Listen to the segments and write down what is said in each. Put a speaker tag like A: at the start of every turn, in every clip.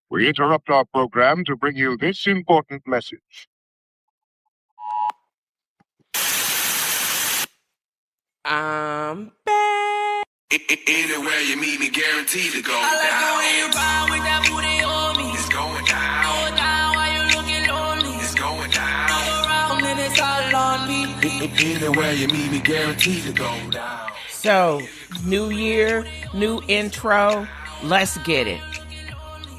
A: We interrupt our program to bring you this important message.
B: I'm back.
C: Anywhere you meet me, guaranteed to go down.
D: I like the way you ride with that booty on me.
C: It's going down.
D: Go down while you looking lonely.
C: It's going down.
D: All around and it's all on me.
C: Anywhere you meet me, guaranteed to go down.
B: So, new year, new intro. Let's get it.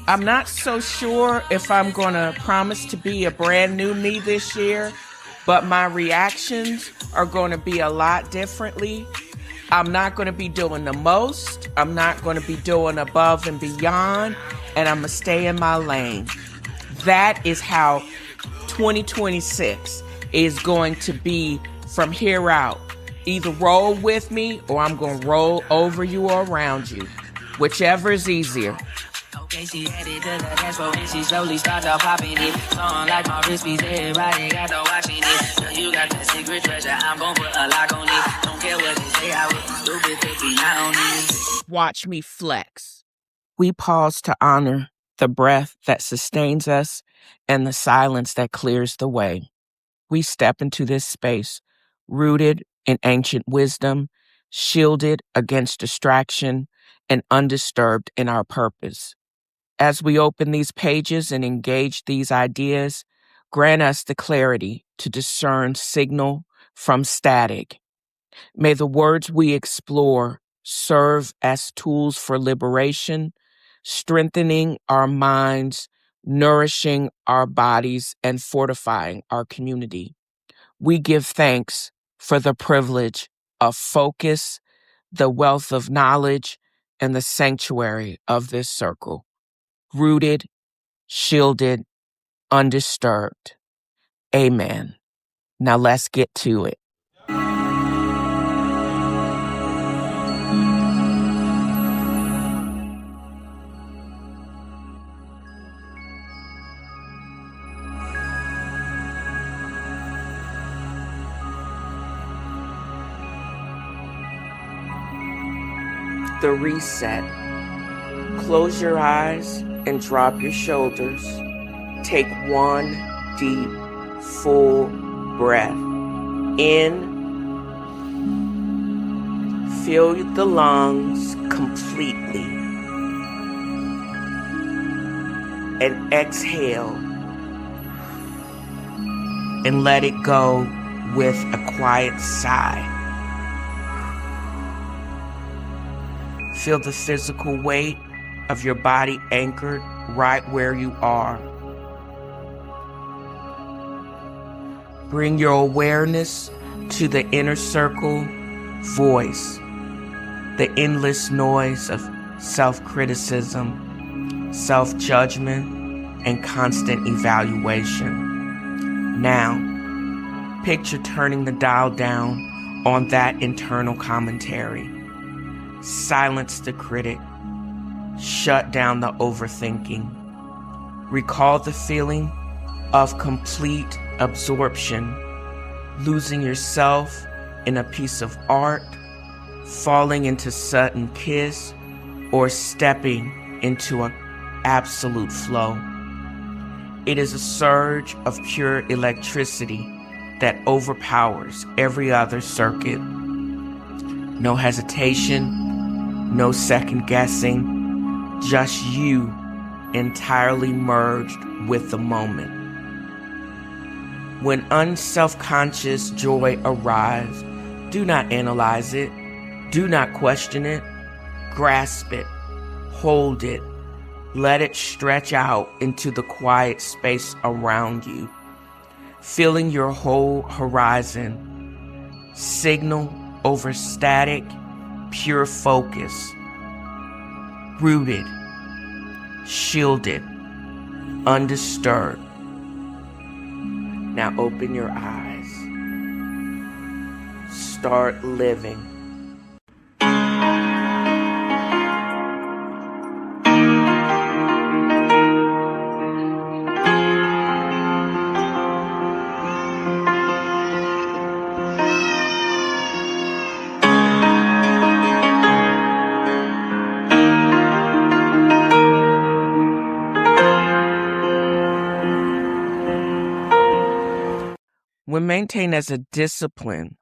B: I'm not so sure if I'm going to promise to be a brand new me this year, but my reactions are going to be a lot differently. I'm not going to be doing the most. I'm not going to be doing above and beyond, and I'm going to stay in my lane. That is how 2026 is going to be from here out. Either roll with me or I'm going to roll over you or around you. Whichever is easier.
D: Okay, she headed to the dance floor and she slowly starts out popping it. Song like my wrist piece, everybody got to watching it. Girl, you got that secret treasure, I'm gon' put a lock on it. Don't care what they say, I was stupid to be out on it.
B: Watch me flex. We pause to honor the breath that sustains us and the silence that clears the way. We step into this space rooted in ancient wisdom, shielded against distraction, and undisturbed in our purpose. As we open these pages and engage these ideas, grant us the clarity to discern signal from static. May the words we explore serve as tools for liberation, strengthening our minds, nourishing our bodies, and fortifying our community. We give thanks for the privilege of focus, the wealth of knowledge, and the sanctuary of this circle. Rooted, shielded, undisturbed. Amen. Now let's get to it. The reset. Close your eyes and drop your shoulders. Take one deep, full breath. In. Fill the lungs completely. And exhale. And let it go with a quiet sigh. Feel the physical weight of your body anchored right where you are. Bring your awareness to the inner circle voice, the endless noise of self-criticism, self-judgment, and constant evaluation. Now, picture turning the dial down on that internal commentary. Silence the critic. Shut down the overthinking. Recall the feeling of complete absorption, losing yourself in a piece of art, falling into sudden kiss, or stepping into an absolute flow. It is a surge of pure electricity that overpowers every other circuit. No hesitation, no second guessing, just you entirely merged with the moment. When unself-conscious joy arrives, do not analyze it, do not question it, grasp it, hold it, let it stretch out into the quiet space around you, filling your whole horizon. Signal over static, pure focus. Rooted, shielded, undisturbed. Now open your eyes. Start living. When maintained as a discipline,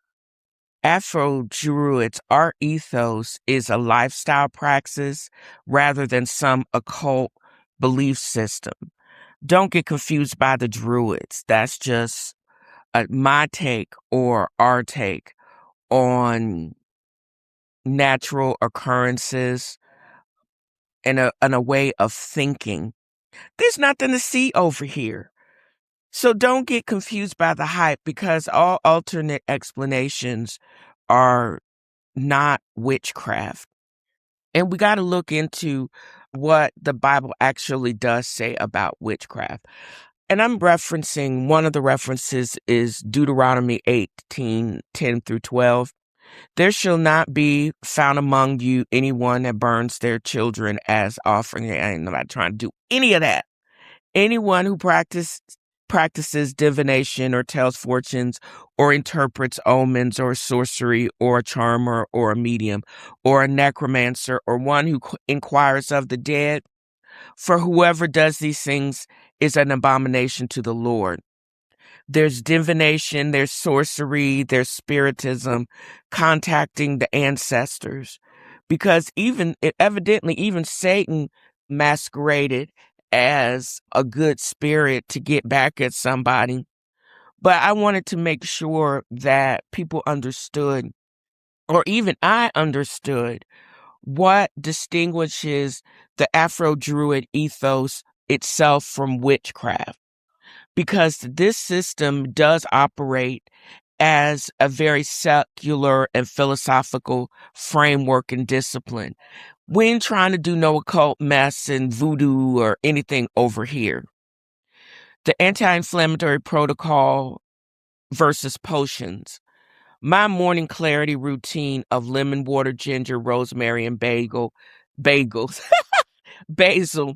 B: AfroDruid's art ethos is a lifestyle praxis rather than some occult belief system. Don't get confused by the Druids. That's just my take or our take on natural occurrences and a way of thinking. There's nothing to see over here. So don't get confused by the hype, because all alternate explanations are not witchcraft. And we got to look into what the Bible actually does say about witchcraft. And I'm referencing, one of the references is Deuteronomy 18:10-12. There shall not be found among you anyone that burns their children as offering. I ain't nobody trying to do any of that. Anyone who practices divination or tells fortunes or interprets omens or sorcery or a charmer or a medium or a necromancer or one who inquires of the dead, for whoever does these things is an abomination to the Lord. There's divination, there's sorcery, there's spiritism, contacting the ancestors, because evidently even Satan masqueraded as a good spirit to get back at somebody. But I wanted to make sure that people understood, or even I understood, what distinguishes the AfroDruid ethos itself from witchcraft. Because this system does operate as a very secular and philosophical framework and discipline. We ain't trying to do no occult mess and voodoo or anything over here. The anti-inflammatory protocol versus potions. My morning clarity routine of lemon water, ginger, rosemary, and bagels, basil,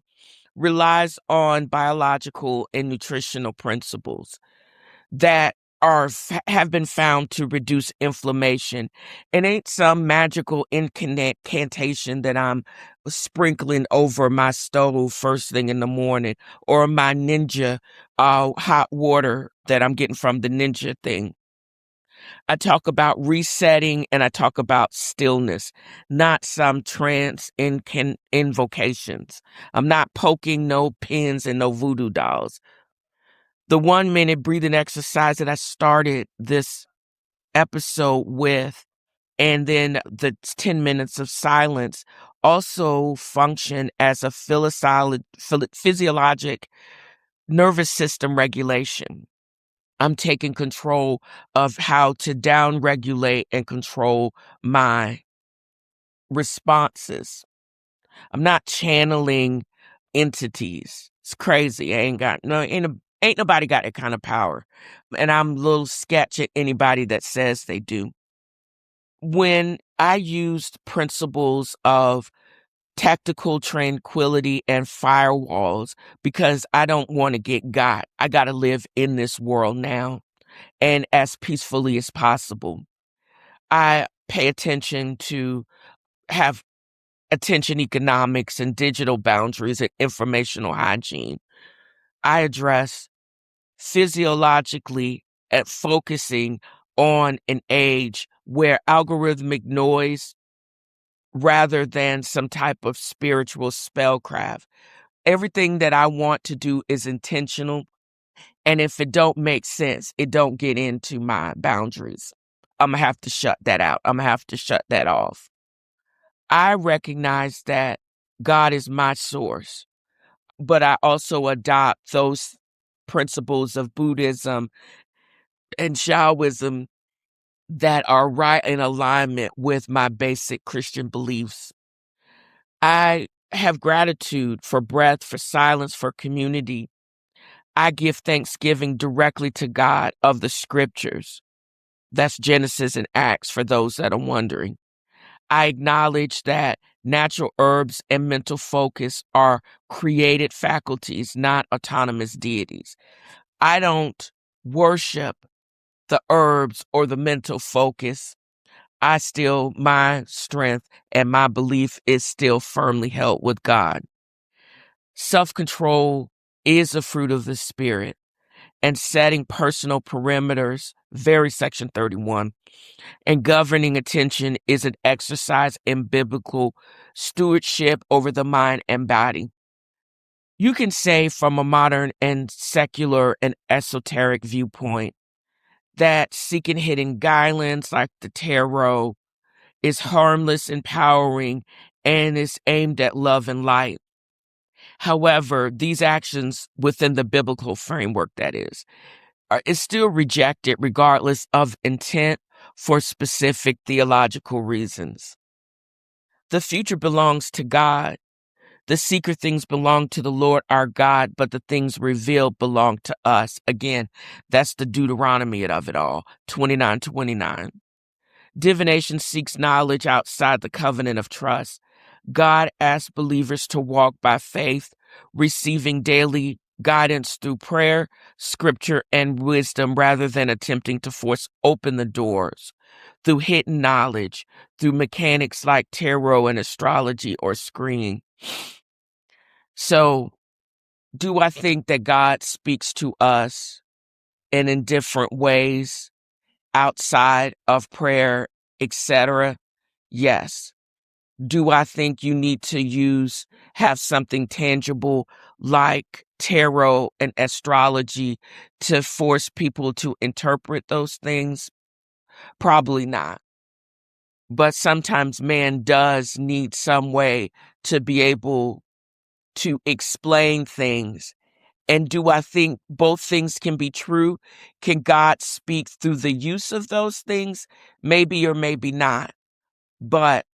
B: relies on biological and nutritional principles that have been found to reduce inflammation. It ain't some magical incantation that I'm sprinkling over my stove first thing in the morning, or my Ninja hot water that I'm getting from the Ninja thing. I talk about resetting and I talk about stillness, not some trance invocations. I'm not poking no pins and no voodoo dolls. The 1-minute breathing exercise that I started this episode with, and then the 10 minutes of silence, also function as a physiologic nervous system regulation. I'm taking control of how to down-regulate and control my responses. I'm not channeling entities. It's crazy. Ain't nobody got that kind of power. And I'm a little sketch at anybody that says they do. When I used principles of tactical tranquility and firewalls, because I don't want to get got. I got to live in this world now and as peacefully as possible. I pay attention to have attention economics and digital boundaries and informational hygiene. I address physiologically at focusing on an age where algorithmic noise rather than some type of spiritual spellcraft. Everything that I want to do is intentional. And if it don't make sense, it don't get into my boundaries. I'm going to have to shut that out. I'm going to have to shut that off. I recognize that God is my source, but I also adopt those principles of Buddhism and Taoism that are right in alignment with my basic Christian beliefs. I have gratitude for breath, for silence, for community. I give thanksgiving directly to God of the scriptures. That's Genesis and Acts for those that are wondering. I acknowledge that natural herbs and mental focus are created faculties, not autonomous deities. I don't worship the herbs or the mental focus. My strength and my belief is still firmly held with God. Self-control is a fruit of the Spirit, and setting personal perimeters, very Section 31, and governing attention is an exercise in biblical stewardship over the mind and body. You can say from a modern and secular and esoteric viewpoint that seeking hidden guidelines like the tarot is harmless, empowering, and is aimed at love and light. However, these actions within the biblical framework, that is still rejected regardless of intent for specific theological reasons. The future belongs to God. The secret things belong to the Lord our God, but the things revealed belong to us. Again, that's the Deuteronomy of it all, 29:29. Divination seeks knowledge outside the covenant of trust. God asks believers to walk by faith, receiving daily guidance through prayer, scripture, and wisdom rather than attempting to force open the doors through hidden knowledge, through mechanics like tarot and astrology or scrying. So, do I think that God speaks to us and in different ways outside of prayer, etc.? Yes. Do I think you need to have something tangible like tarot and astrology to force people to interpret those things? Probably not. But sometimes man does need some way to be able to explain things. And do I think both things can be true? Can God speak through the use of those things? Maybe or maybe not. But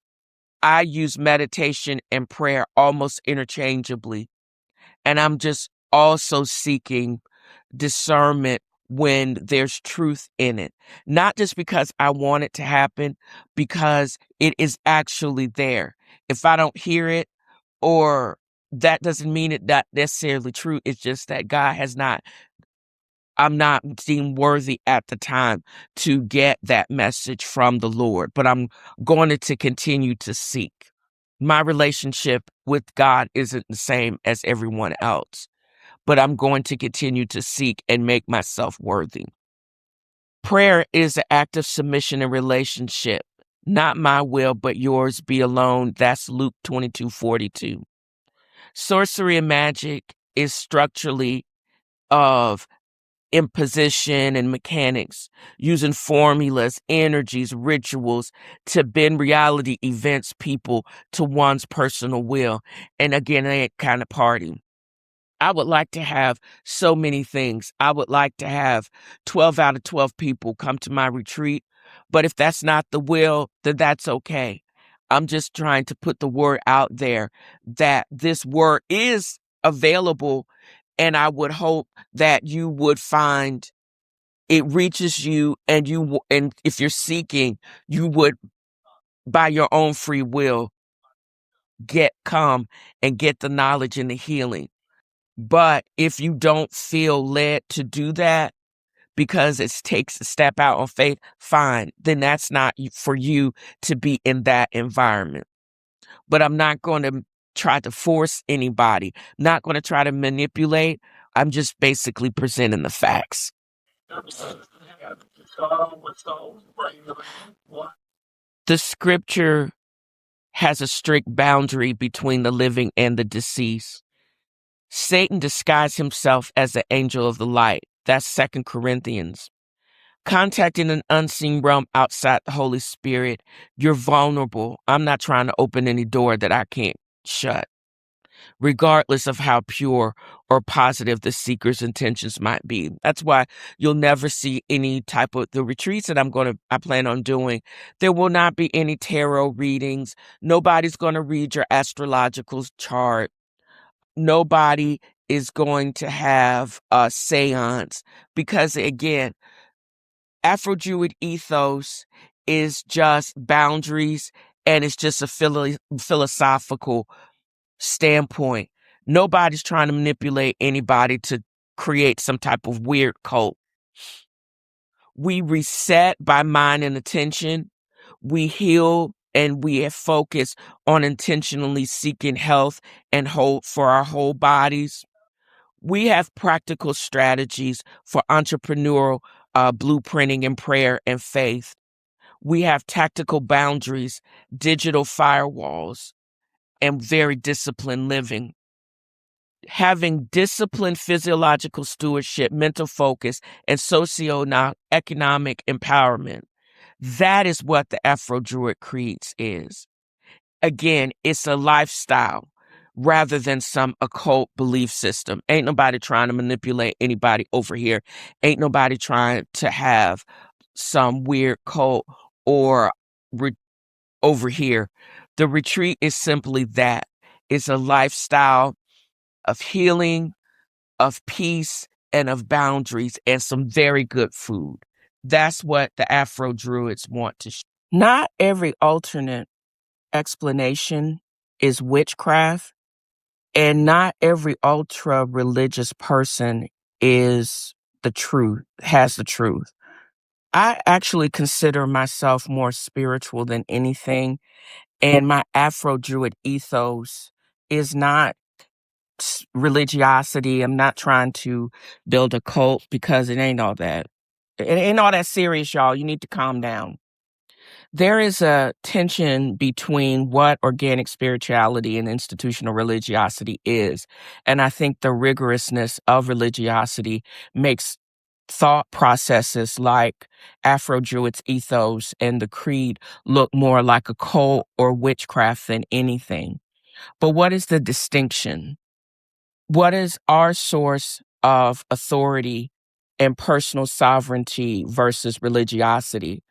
B: I use meditation and prayer almost interchangeably. And I'm just also seeking discernment when there's truth in it. Not just because I want it to happen, because it is actually there. If I don't hear it, or that doesn't mean it not necessarily true. It's just that I'm not deemed worthy at the time to get that message from the Lord, but I'm going to continue to seek. My relationship with God isn't the same as everyone else, but I'm going to continue to seek and make myself worthy. Prayer is an act of submission and relationship. Not my will, but yours be alone. That's Luke 22:42. Sorcery and magic is structurally of imposition and mechanics, using formulas, energies, rituals to bend reality events, people to one's personal will. And again, that kind of party. I would like to have so many things. I would like to have 12 out of 12 people come to my retreat. But if that's not the will, then that's okay. I'm just trying to put the word out there that this word is available. And I would hope that you would find it reaches you, and and if you're seeking, you would, by your own free will, come and get the knowledge and the healing. But if you don't feel led to do that because it takes a step out on faith, fine, then that's not for you to be in that environment. But I'm not going to try to force anybody, not going to try to manipulate. I'm just basically presenting the facts. The scripture has a strict boundary between the living and the deceased. Satan disguised himself as the angel of the light. That's 2 Corinthians. Contacting an unseen realm outside the Holy Spirit, you're vulnerable. I'm not trying to open any door that I can't shut, regardless of how pure or positive the seeker's intentions might be. That's why you'll never see any type of the retreats that I plan on doing. There will not be any tarot readings. Nobody's going to read your astrological chart. Nobody is going to have a seance because, again, AfroDruid Ethos is just boundaries, and it's just a philosophical standpoint. Nobody's trying to manipulate anybody to create some type of weird cult. We reset by mind and attention. We heal and we have focus on intentionally seeking health and hope for our whole bodies. We have practical strategies for entrepreneurial blueprinting in prayer and faith. We have tactical boundaries, digital firewalls, and very disciplined living. Having disciplined physiological stewardship, mental focus, and socio-economic empowerment. That is what the AfroDruid Creeds is. Again, it's a lifestyle rather than some occult belief system. Ain't nobody trying to manipulate anybody over here. Ain't nobody trying to have some weird cult or over here. The retreat is simply that. It's a lifestyle of healing, of peace, and of boundaries, and some very good food. That's what the Afro Druids want to Not every alternate explanation is witchcraft, and not every ultra religious person is the truth, has the truth. I actually consider myself more spiritual than anything, and my Afro Druid ethos is not religiosity. I'm not trying to build a cult because it ain't all that. It ain't all that serious, y'all. You need to calm down. There is a tension between what organic spirituality and institutional religiosity is. And I think the rigorousness of religiosity makes thought processes like AfroDruid's ethos and the creed look more like a cult or witchcraft than anything. But what is the distinction? What is our source of authority and personal sovereignty versus religiosity?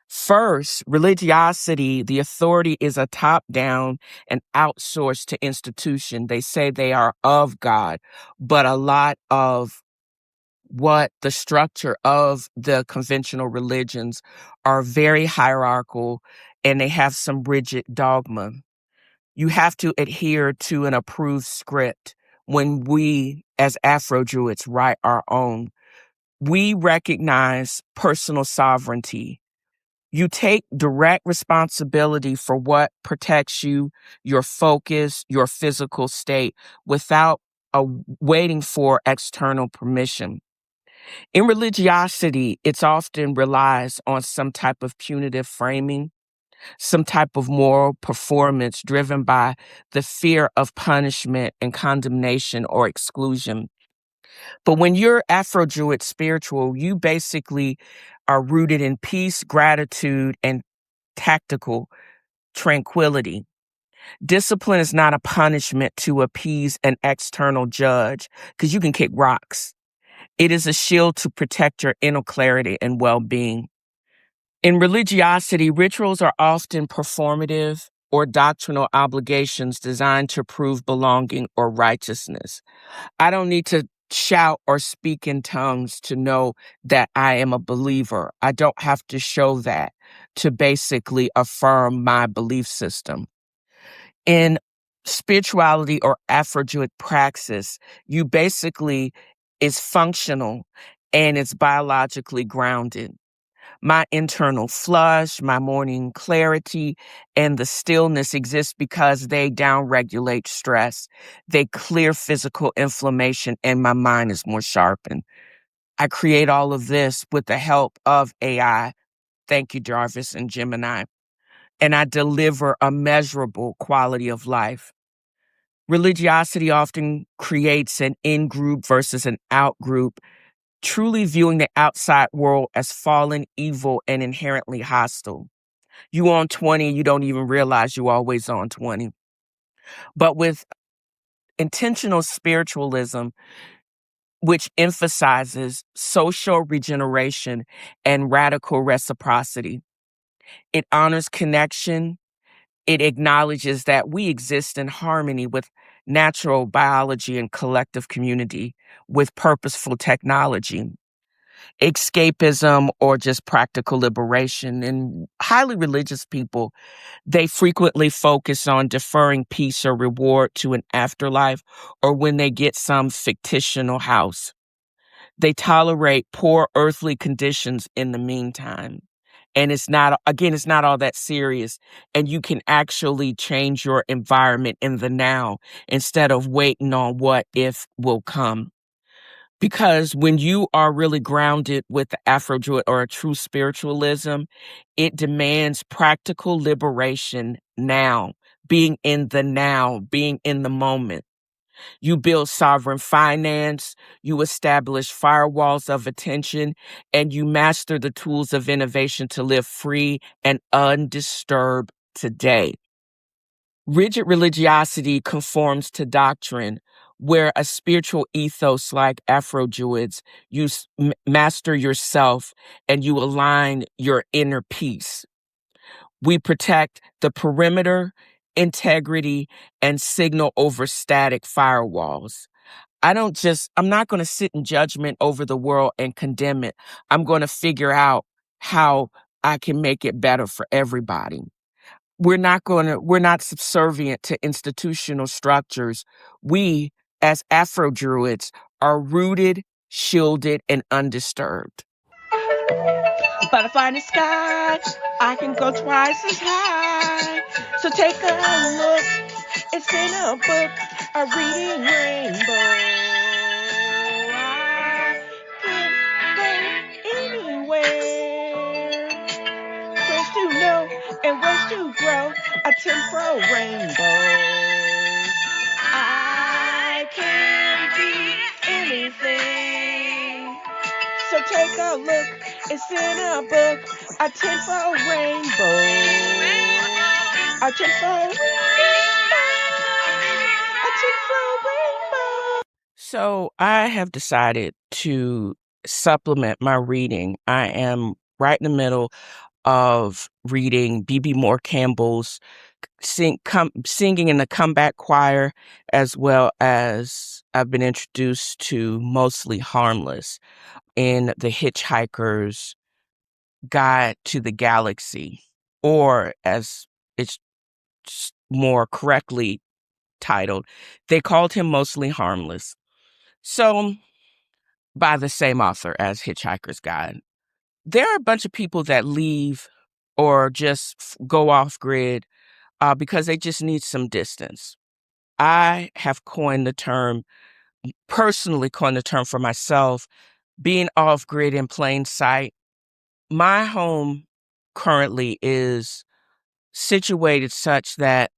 B: First, religiosity, the authority is a top-down and outsourced to institution. They say they are of God, but a lot of what the structure of the conventional religions are very hierarchical, and they have some rigid dogma. You have to adhere to an approved script. When we, as Afro-Druids, write our own, we recognize personal sovereignty. You take direct responsibility for what protects you, your focus, your physical state, without waiting for external permission. In religiosity, it often relies on some type of punitive framing, some type of moral performance driven by the fear of punishment and condemnation or exclusion. But when you're Afro-Druid spiritual, you basically are rooted in peace, gratitude, and tactical tranquility. Discipline is not a punishment to appease an external judge, because you can kick rocks. It is a shield to protect your inner clarity and well-being. In religiosity, rituals are often performative or doctrinal obligations designed to prove belonging or righteousness. I don't need to shout or speak in tongues to know that I am a believer. I don't have to show that to basically affirm my belief system. In spirituality or Afro-Druid praxis, you basically is functional and it's biologically grounded. My internal flush, my morning clarity, and the stillness exist because they downregulate stress. They clear physical inflammation, and my mind is more sharpened. I create all of this with the help of AI. Thank you, Jarvis and Gemini. And I deliver a measurable quality of life. Religiosity often creates an in-group versus an out-group, truly viewing the outside world as fallen, evil, and inherently hostile. You on 20, you don't even realize you always on 20. But with intentional spiritualism, which emphasizes social regeneration and radical reciprocity, it honors connection. It acknowledges that we exist in harmony with natural biology and collective community with purposeful technology. Escapism or just practical liberation. And highly religious people, they frequently focus on deferring peace or reward to an afterlife or when they get some fictional house. They tolerate poor earthly conditions in the meantime. And it's not all that serious. And you can actually change your environment in the now instead of waiting on what if will come. Because when you are really grounded with the AfroDruid or a true spiritualism, it demands practical liberation now, being in the moment. You build sovereign finance, you establish firewalls of attention, and you master the tools of innovation to live free and undisturbed today. Rigid religiosity conforms to doctrine, where a spiritual ethos like AfroDruids, you master yourself and you align your inner peace. We protect the perimeter, integrity, and signal over static firewalls. I'm not going to sit in judgment over the world and condemn it. I'm going to figure out how I can make it better for everybody. We're not subservient to institutional structures. We, as Afro-Druids, are rooted, shielded, and undisturbed. Butterfly in the sky, I can go twice as high. So take a look, it's in a book, a reading rainbow. I can go anywhere. Where's to know and where's to grow a temporal rainbow. I can be anything. So take a look, it's in a book, a temporal rainbow. A temporal rainbow. A temporal rainbow. So I have decided to supplement my reading. I am right in the middle of reading B.B. Moore Campbell's singing in the comeback choir, as well as I've been introduced to Mostly Harmless in The Hitchhiker's Guide to the Galaxy, or as it's more correctly titled, they called him Mostly Harmless. So, by the same author as Hitchhiker's Guide. There are a bunch of people that leave or just go off grid because they just need some distance. I have personally coined the term for myself, being off grid in plain sight. My home currently is situated such that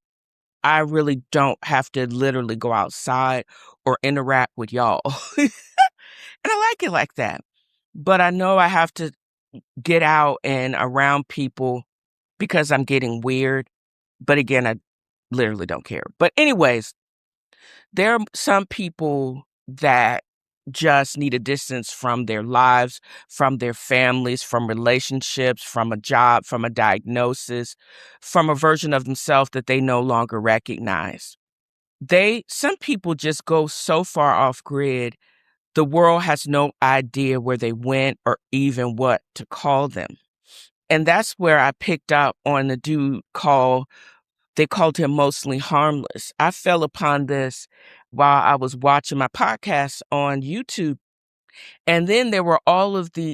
B: I really don't have to literally go outside or interact with y'all. And I like it like that. But I know I have to get out and around people because I'm getting weird. But again, I literally don't care. But anyways, there are some people that just need a distance from their lives, from their families, from relationships, from a job, from a diagnosis, from a version of themselves that they no longer recognize. Some people just go so far off grid, the world has no idea where they went or even what to call them. And that's where I picked up on the dude they called him Mostly Harmless. I fell upon this while I was watching my podcast on YouTube. And then there were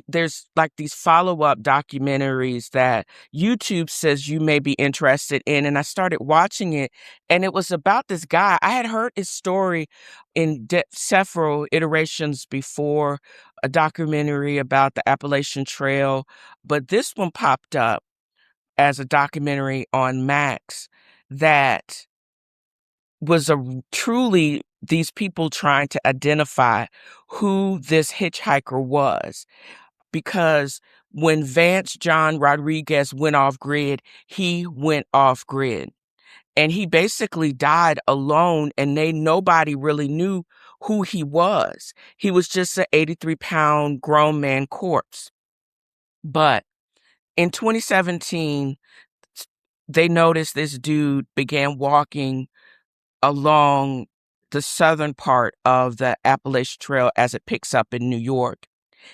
B: there's like these follow-up documentaries that YouTube says you may be interested in. And I started watching it, and it was about this guy. I had heard his story in several iterations before, a documentary about the Appalachian Trail. But this one popped up as a documentary on Max that was truly these people trying to identify who this hitchhiker was. Because when Vance John Rodriguez went off grid, he went off grid. And he basically died alone, and nobody really knew who he was. He was just an 83-pound grown man corpse. But in 2017, they noticed this dude began walking along the southern part of the Appalachian Trail as it picks up in New York.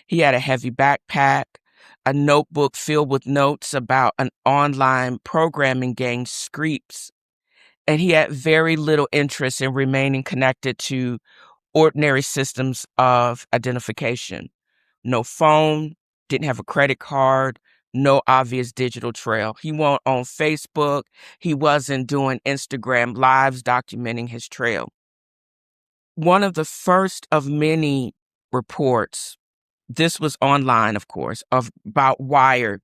B: He had a heavy backpack, a notebook filled with notes about an online programming game, Screeps, and he had very little interest in remaining connected to ordinary systems of identification. No phone, didn't have a credit card, no obvious digital trail. He wasn't on Facebook. He wasn't doing Instagram lives documenting his trail. One of the first of many reports, this was online, of course, about Wired.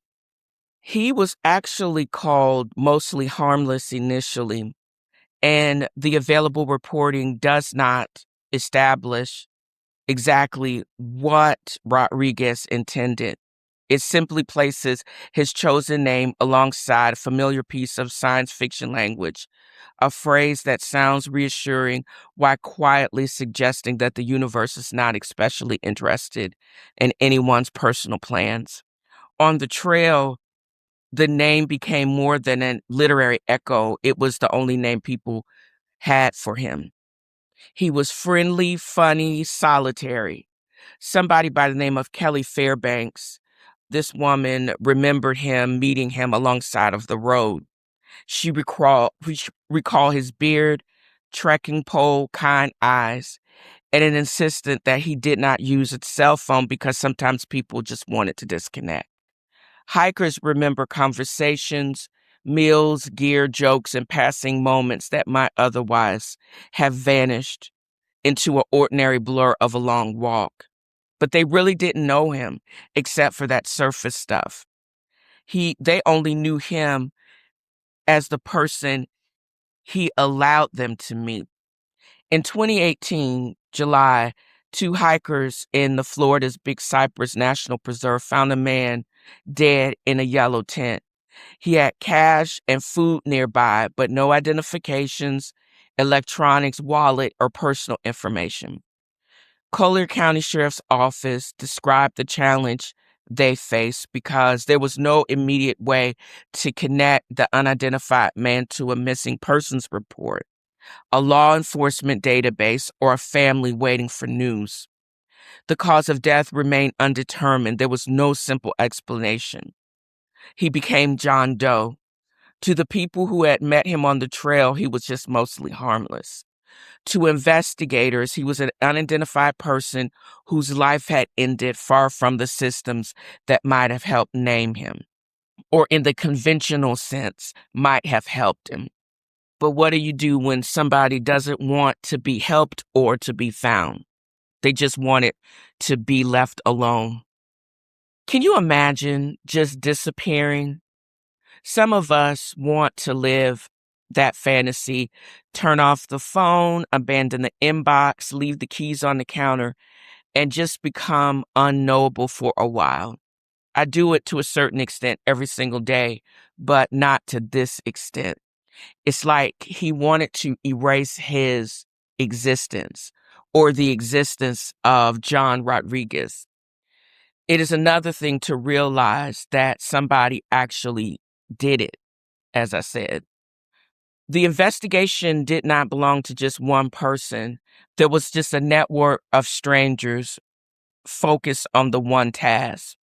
B: He was actually called mostly Harmless initially, and the available reporting does not establish exactly what Rodriguez intended. It simply places his chosen name alongside a familiar piece of science fiction language, a phrase that sounds reassuring while quietly suggesting that the universe is not especially interested in anyone's personal plans. On the trail, the name became more than a literary echo. It was the only name people had for him. He was friendly, funny, solitary. Somebody by the name of Kelly Fairbanks, this woman remembered him meeting him alongside of the road. She recall his beard, trekking pole, kind eyes, and an insistent that he did not use a cell phone because sometimes people just wanted to disconnect. Hikers remember conversations, meals, gear, jokes, and passing moments that might otherwise have vanished into an ordinary blur of a long walk. But they really didn't know him except for that surface stuff. They only knew him as the person he allowed them to meet. In 2018, July, 2 hikers in the Florida's Big Cypress National Preserve found a man dead in a yellow tent. He had cash and food nearby, but no identifications, electronics, wallet, or personal information. Collier County Sheriff's Office described the challenge they faced because there was no immediate way to connect the unidentified man to a missing persons report, a law enforcement database, or a family waiting for news. The cause of death remained undetermined. There was no simple explanation. He became John Doe. To the people who had met him on the trail, he was just mostly harmless. To investigators, he was an unidentified person whose life had ended far from the systems that might have helped name him, or in the conventional sense, might have helped him. But what do you do when somebody doesn't want to be helped or to be found? They just want it to be left alone. Can you imagine just disappearing? Some of us want to live that fantasy, turn off the phone, abandon the inbox, leave the keys on the counter, and just become unknowable for a while. I do it to a certain extent every single day, but not to this extent. It's like he wanted to erase his existence or the existence of John Rodriguez. It is another thing to realize that somebody actually did it, as I said. The investigation did not belong to just one person. There was just a network of strangers focused on the one task.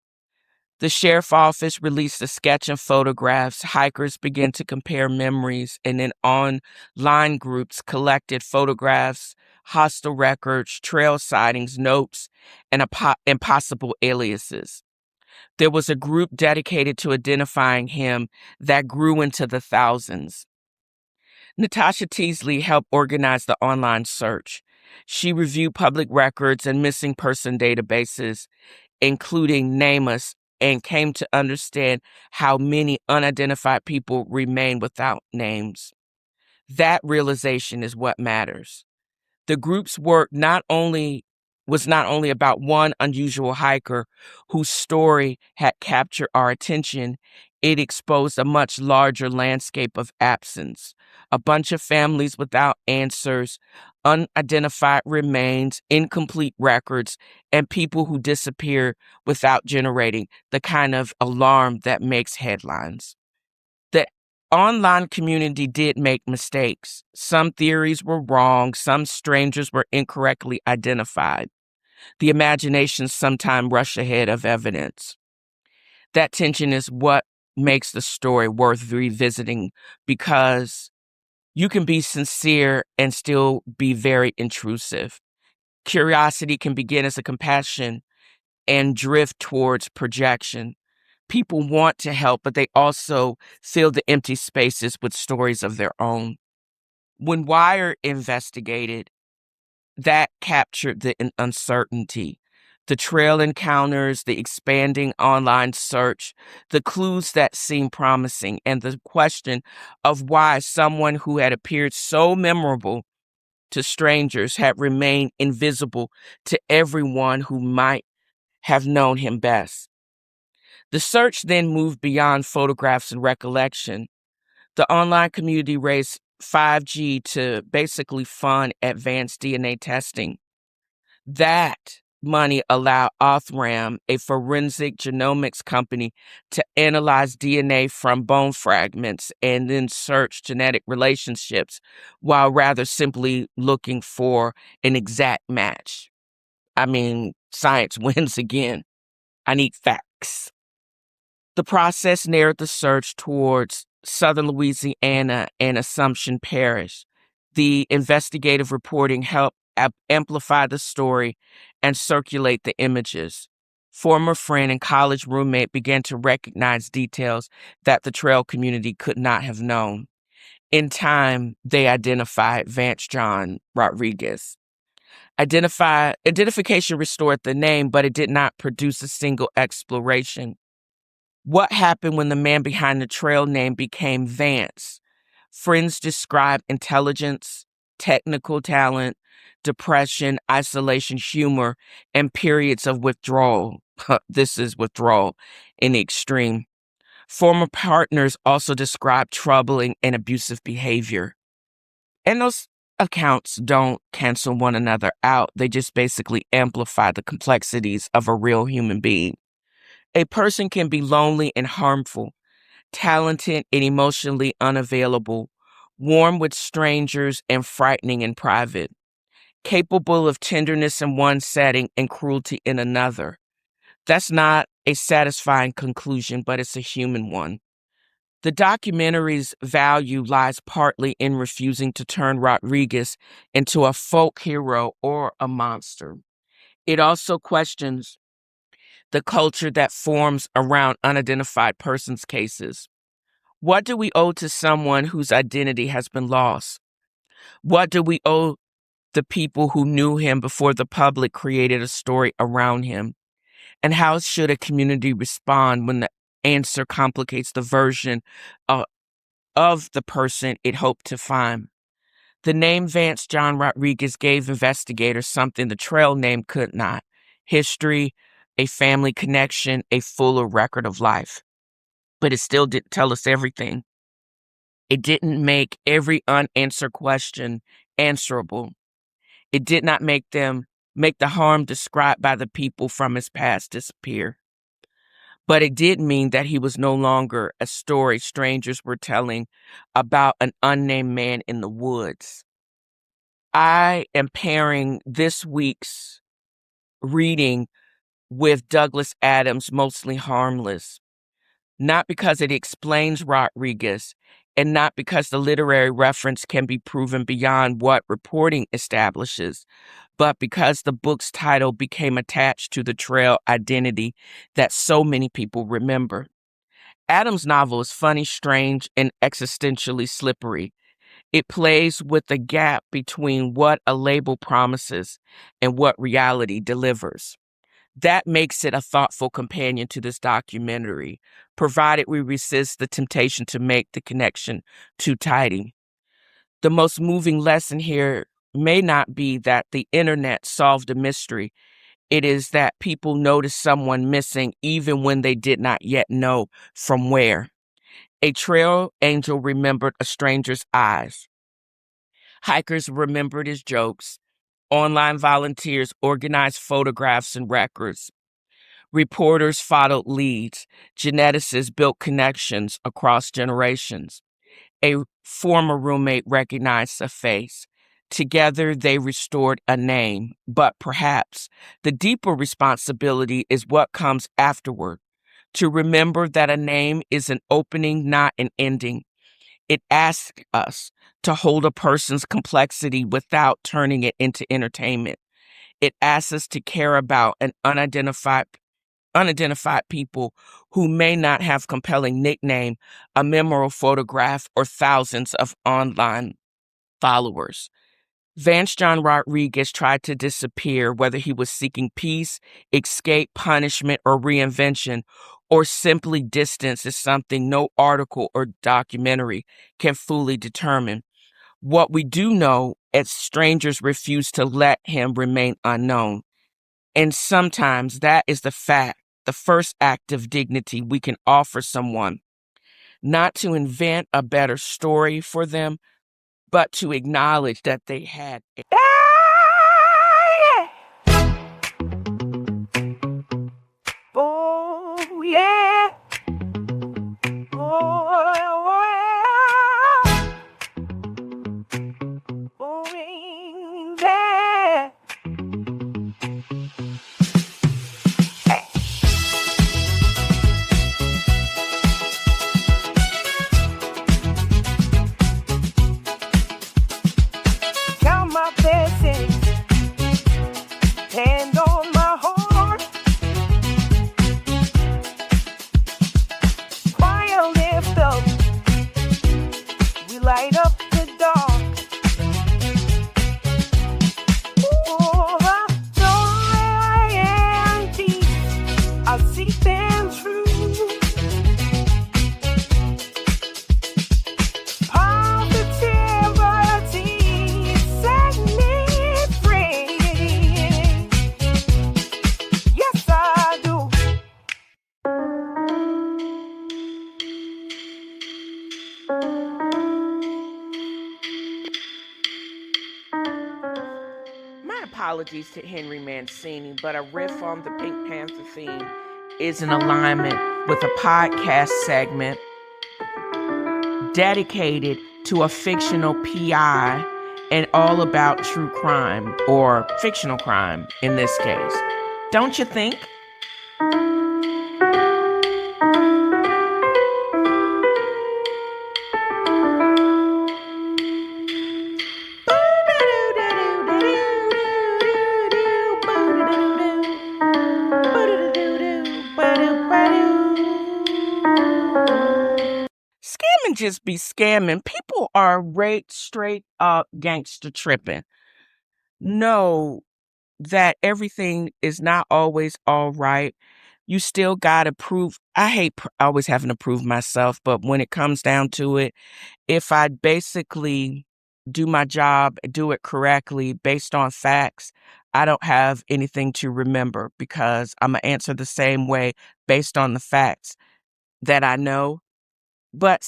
B: The sheriff's office released a sketch and photographs. Hikers began to compare memories, and then online groups collected photographs, hostile records, trail sightings, notes, and impossible aliases. There was a group dedicated to identifying him that grew into the thousands. Natasha Teasley helped organize the online search. She reviewed public records and missing person databases, including NamUs, and came to understand how many unidentified people remain without names. That realization is what matters. The group's work was not only about one unusual hiker whose story had captured our attention, it exposed a much larger landscape of absence. A bunch of families without answers, unidentified remains, incomplete records, and people who disappear without generating the kind of alarm that makes headlines. The online community did make mistakes. Some theories were wrong. Some strangers were incorrectly identified. The imagination sometimes rushed ahead of evidence. That tension is what makes the story worth revisiting, because you can be sincere and still be very intrusive. Curiosity can begin as a compassion and drift towards projection. People want to help, but they also fill the empty spaces with stories of their own. When Wired investigated, that captured the uncertainty. The trail encounters, the expanding online search, the clues that seem promising, and the question of why someone who had appeared so memorable to strangers had remained invisible to everyone who might have known him best. The search then moved beyond photographs and recollection. The online community raised 5G to basically fund advanced DNA testing. That money allowed Othram, a forensic genomics company, to analyze DNA from bone fragments and then search genetic relationships while rather simply looking for an exact match. I mean, science wins again. I need facts. The process narrowed the search towards southern Louisiana and Assumption Parish. The investigative reporting helped amplify the story and circulate the images. Former friend and college roommate began to recognize details that the trail community could not have known. In time, they identified Vance John Rodriguez. Identification restored the name, but it did not produce a single exploration. What happened when the man behind the trail name became Vance? Friends describe intelligence, technical talent, depression, isolation, humor, and periods of withdrawal. This is withdrawal in the extreme. Former partners also describe troubling and abusive behavior. And those accounts don't cancel one another out. They just basically amplify the complexities of a real human being. A person can be lonely and harmful, talented and emotionally unavailable, warm with strangers and frightening in private, capable of tenderness in one setting and cruelty in another. That's not a satisfying conclusion, but it's a human one. The documentary's value lies partly in refusing to turn Rodriguez into a folk hero or a monster. It also questions the culture that forms around unidentified persons cases. What do we owe to someone whose identity has been lost? What do we owe the people who knew him before the public created a story around him? And how should a community respond when the answer complicates the version of the person it hoped to find? The name Vance John Rodriguez gave investigators something the trail name could not: history, a family connection, a fuller record of life. But it still didn't tell us everything. It didn't make every unanswered question answerable. It did not make the harm described by the people from his past disappear. But it did mean that he was no longer a story strangers were telling about an unnamed man in the woods. I am pairing this week's reading with Douglas Adams' Mostly Harmless, not because it explains Rodriguez and not because the literary reference can be proven beyond what reporting establishes, but because the book's title became attached to the trail identity that so many people remember. Adams' novel is funny, strange, and existentially slippery. It plays with the gap between what a label promises and what reality delivers. That makes it a thoughtful companion to this documentary, provided we resist the temptation to make the connection too tidy. The most moving lesson here may not be that the internet solved a mystery. It is that people noticed someone missing even when they did not yet know from where. A trail angel remembered a stranger's eyes. Hikers remembered his jokes. Online volunteers organized photographs and records. Reporters followed leads. Geneticists built connections across generations. A former roommate recognized a face. Together, they restored a name. But perhaps the deeper responsibility is what comes afterward. To remember that a name is an opening, not an ending. It asks us to hold a person's complexity without turning it into entertainment. It asks us to care about an unidentified people who may not have compelling nickname, a memorable photograph, or thousands of online followers. Vance John Rodriguez tried to disappear, whether he was seeking peace, escape, punishment, or reinvention, or simply distance is something no article or documentary can fully determine. What we do know is strangers refuse to let him remain unknown. And sometimes that is the first act of dignity we can offer someone, not to invent a better story for them, but to acknowledge that they had a
D: Oh, yeah. Oh, yeah. Count my blessings, hand on my heart. Fire lift up, we light up the dark. Oh, the joy and peace, I see them true. Positivity set me free. Yes, I do.
B: My apologies to Henry Mancini, but a riff on the Pink Panther theme is in alignment with a podcast segment dedicated to a fictional PI and all about true crime, or fictional crime in this case. Don't you think? Scamming just be scamming. People are straight up gangster tripping. Know that everything is not always all right. You still got to prove. I hate always having to prove myself, but when it comes down to it, if I basically do my job, do it correctly based on facts, I don't have anything to remember because I'm going to answer the same way based on the facts that I know. But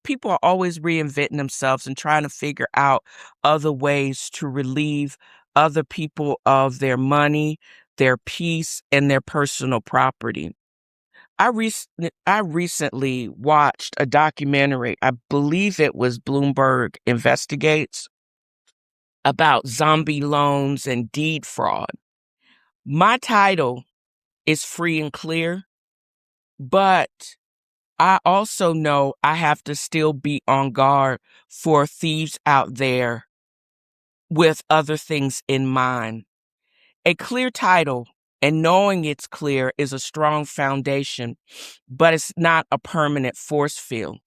B: people are always reinventing themselves and trying to figure out other ways to relieve other people of their money, their peace, and their personal property. I recently watched a documentary, I believe it was Bloomberg Investigates, about zombie loans and deed fraud. My title is Free and Clear, but I also know I have to still be on guard for thieves out there with other things in mind. A clear title and knowing it's clear is a strong foundation, but it's not a permanent force field.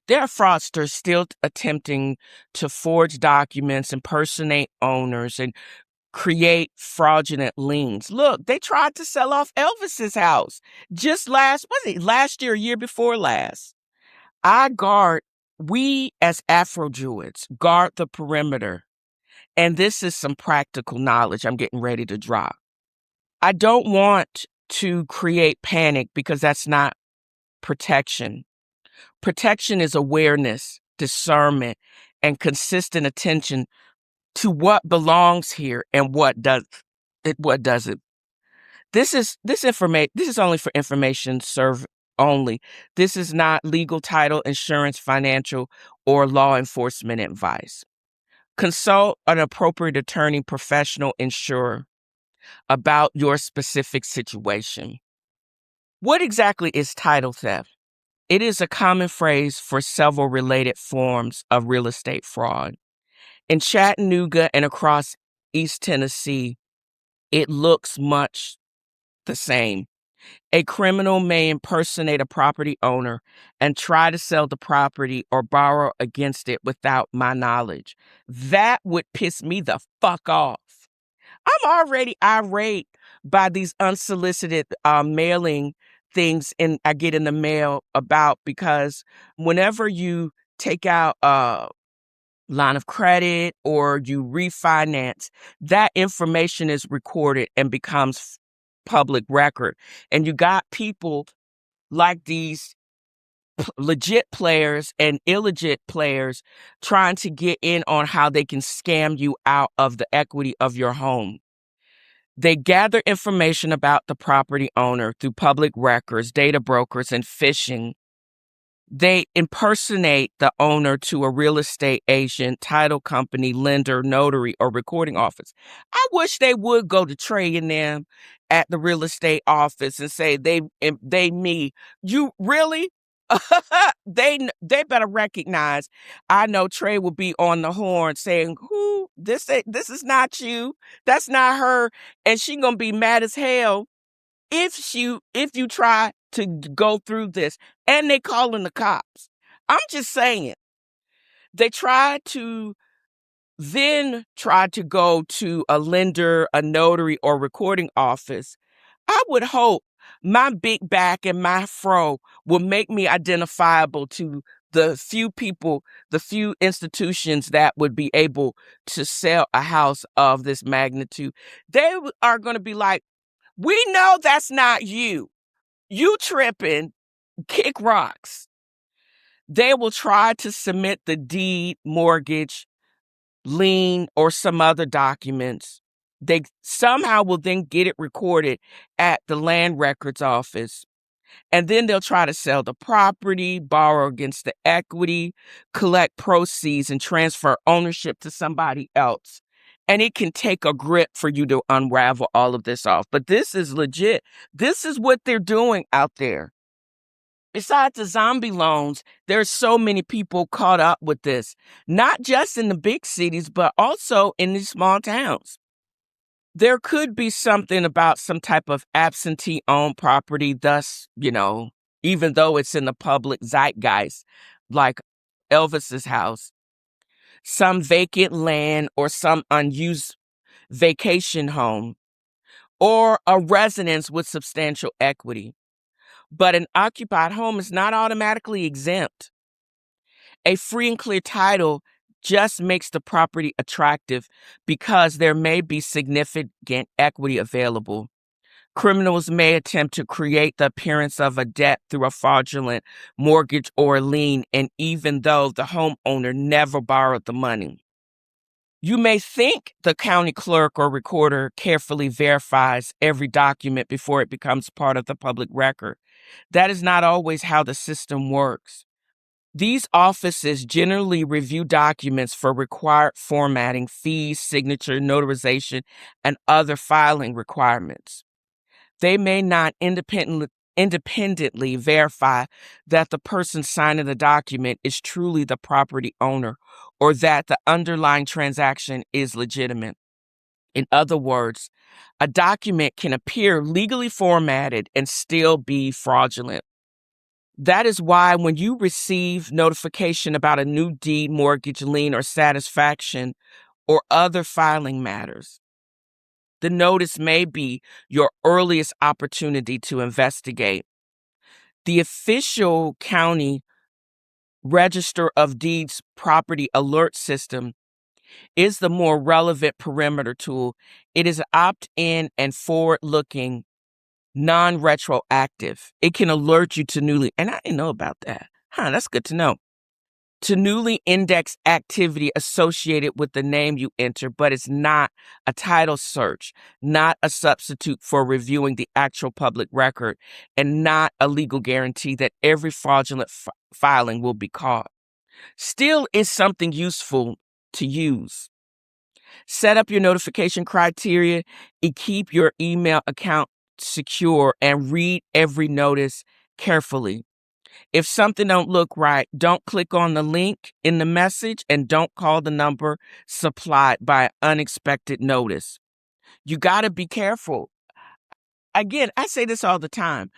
B: There are fraudsters still attempting to forge documents, impersonate owners, and create fraudulent liens. Look, they tried to sell off Elvis's house just last year, year before last. We as AfroDruids guard the perimeter. And this is some practical knowledge I'm getting ready to drop. I don't want to create panic because that's not protection. Protection is awareness, discernment, and consistent attention to what belongs here and what doesn't. This is only for information serve only. This is not legal, title, insurance, financial, or law enforcement advice. Consult an appropriate attorney, professional insurer about your specific situation. What exactly is title theft? It is a common phrase for several related forms of real estate fraud. In Chattanooga and across East Tennessee, it looks much the same. A criminal may impersonate a property owner and try to sell the property or borrow against it without my knowledge. That would piss me the fuck off. I'm already irate by these unsolicited mailing things I get in the mail about, because whenever you take out a line of credit or you refinance, that information is recorded and becomes public record. And you got people like these legit players and illegit players trying to get in on how they can scam you out of the equity of your home. They gather information about the property owner through public records, data brokers, and phishing. They impersonate the owner to a real estate agent, title company, lender, notary, or recording office. I wish they would go to Trey and them at the real estate office and say, they me. You really? They better recognize. I know Trey will be on the horn saying, "Who? This is not you. That's not her," and she gonna be mad as hell if you try to go through this. And they calling the cops. I'm just saying. They try to go to a lender, a notary, or recording office. I would hope my big back and my fro will make me identifiable to the few people, the few institutions that would be able to sell a house of this magnitude. They are going to be like, "We know that's not you. You tripping, kick rocks." They will try to submit the deed, mortgage, lien, or some other documents. They somehow will then get it recorded at the land records office. And then they'll try to sell the property, borrow against the equity, collect proceeds, and transfer ownership to somebody else. And it can take a grip for you to unravel all of this off. But this is legit. This is what they're doing out there. Besides the zombie loans, there's so many people caught up with this, not just in the big cities, but also in these small towns. There could be something about some type of absentee-owned property, thus, even though it's in the public zeitgeist, like Elvis's house, some vacant land or some unused vacation home, or a residence with substantial equity. But an occupied home is not automatically exempt. A free and clear title just makes the property attractive because there may be significant equity available. Criminals may attempt to create the appearance of a debt through a fraudulent mortgage or lien, and even though the homeowner never borrowed the money. You may think the county clerk or recorder carefully verifies every document before it becomes part of the public record. That is not always how the system works. These offices generally review documents for required formatting, fees, signature, notarization, and other filing requirements. They may not independently verify that the person signing the document is truly the property owner or that the underlying transaction is legitimate. In other words, a document can appear legally formatted and still be fraudulent. That is why when you receive notification about a new deed, mortgage, lien, or satisfaction or other filing matters, the notice may be your earliest opportunity to investigate. The official county Register of Deeds property alert system is the more relevant perimeter tool. It is opt-in and forward-looking, non-retroactive. It can alert you to newly, and I didn't know about that. That's good to know. To newly indexed activity associated with the name you enter, but it's not a title search, not a substitute for reviewing the actual public record, and not a legal guarantee that every fraudulent filing will be caught. Still is something useful to use. Set up your notification criteria and keep your email account secure, and read every notice carefully. If something don't look right, don't click on the link in the message and don't call the number supplied by an unexpected notice. You got to be careful. again, I say this all the time.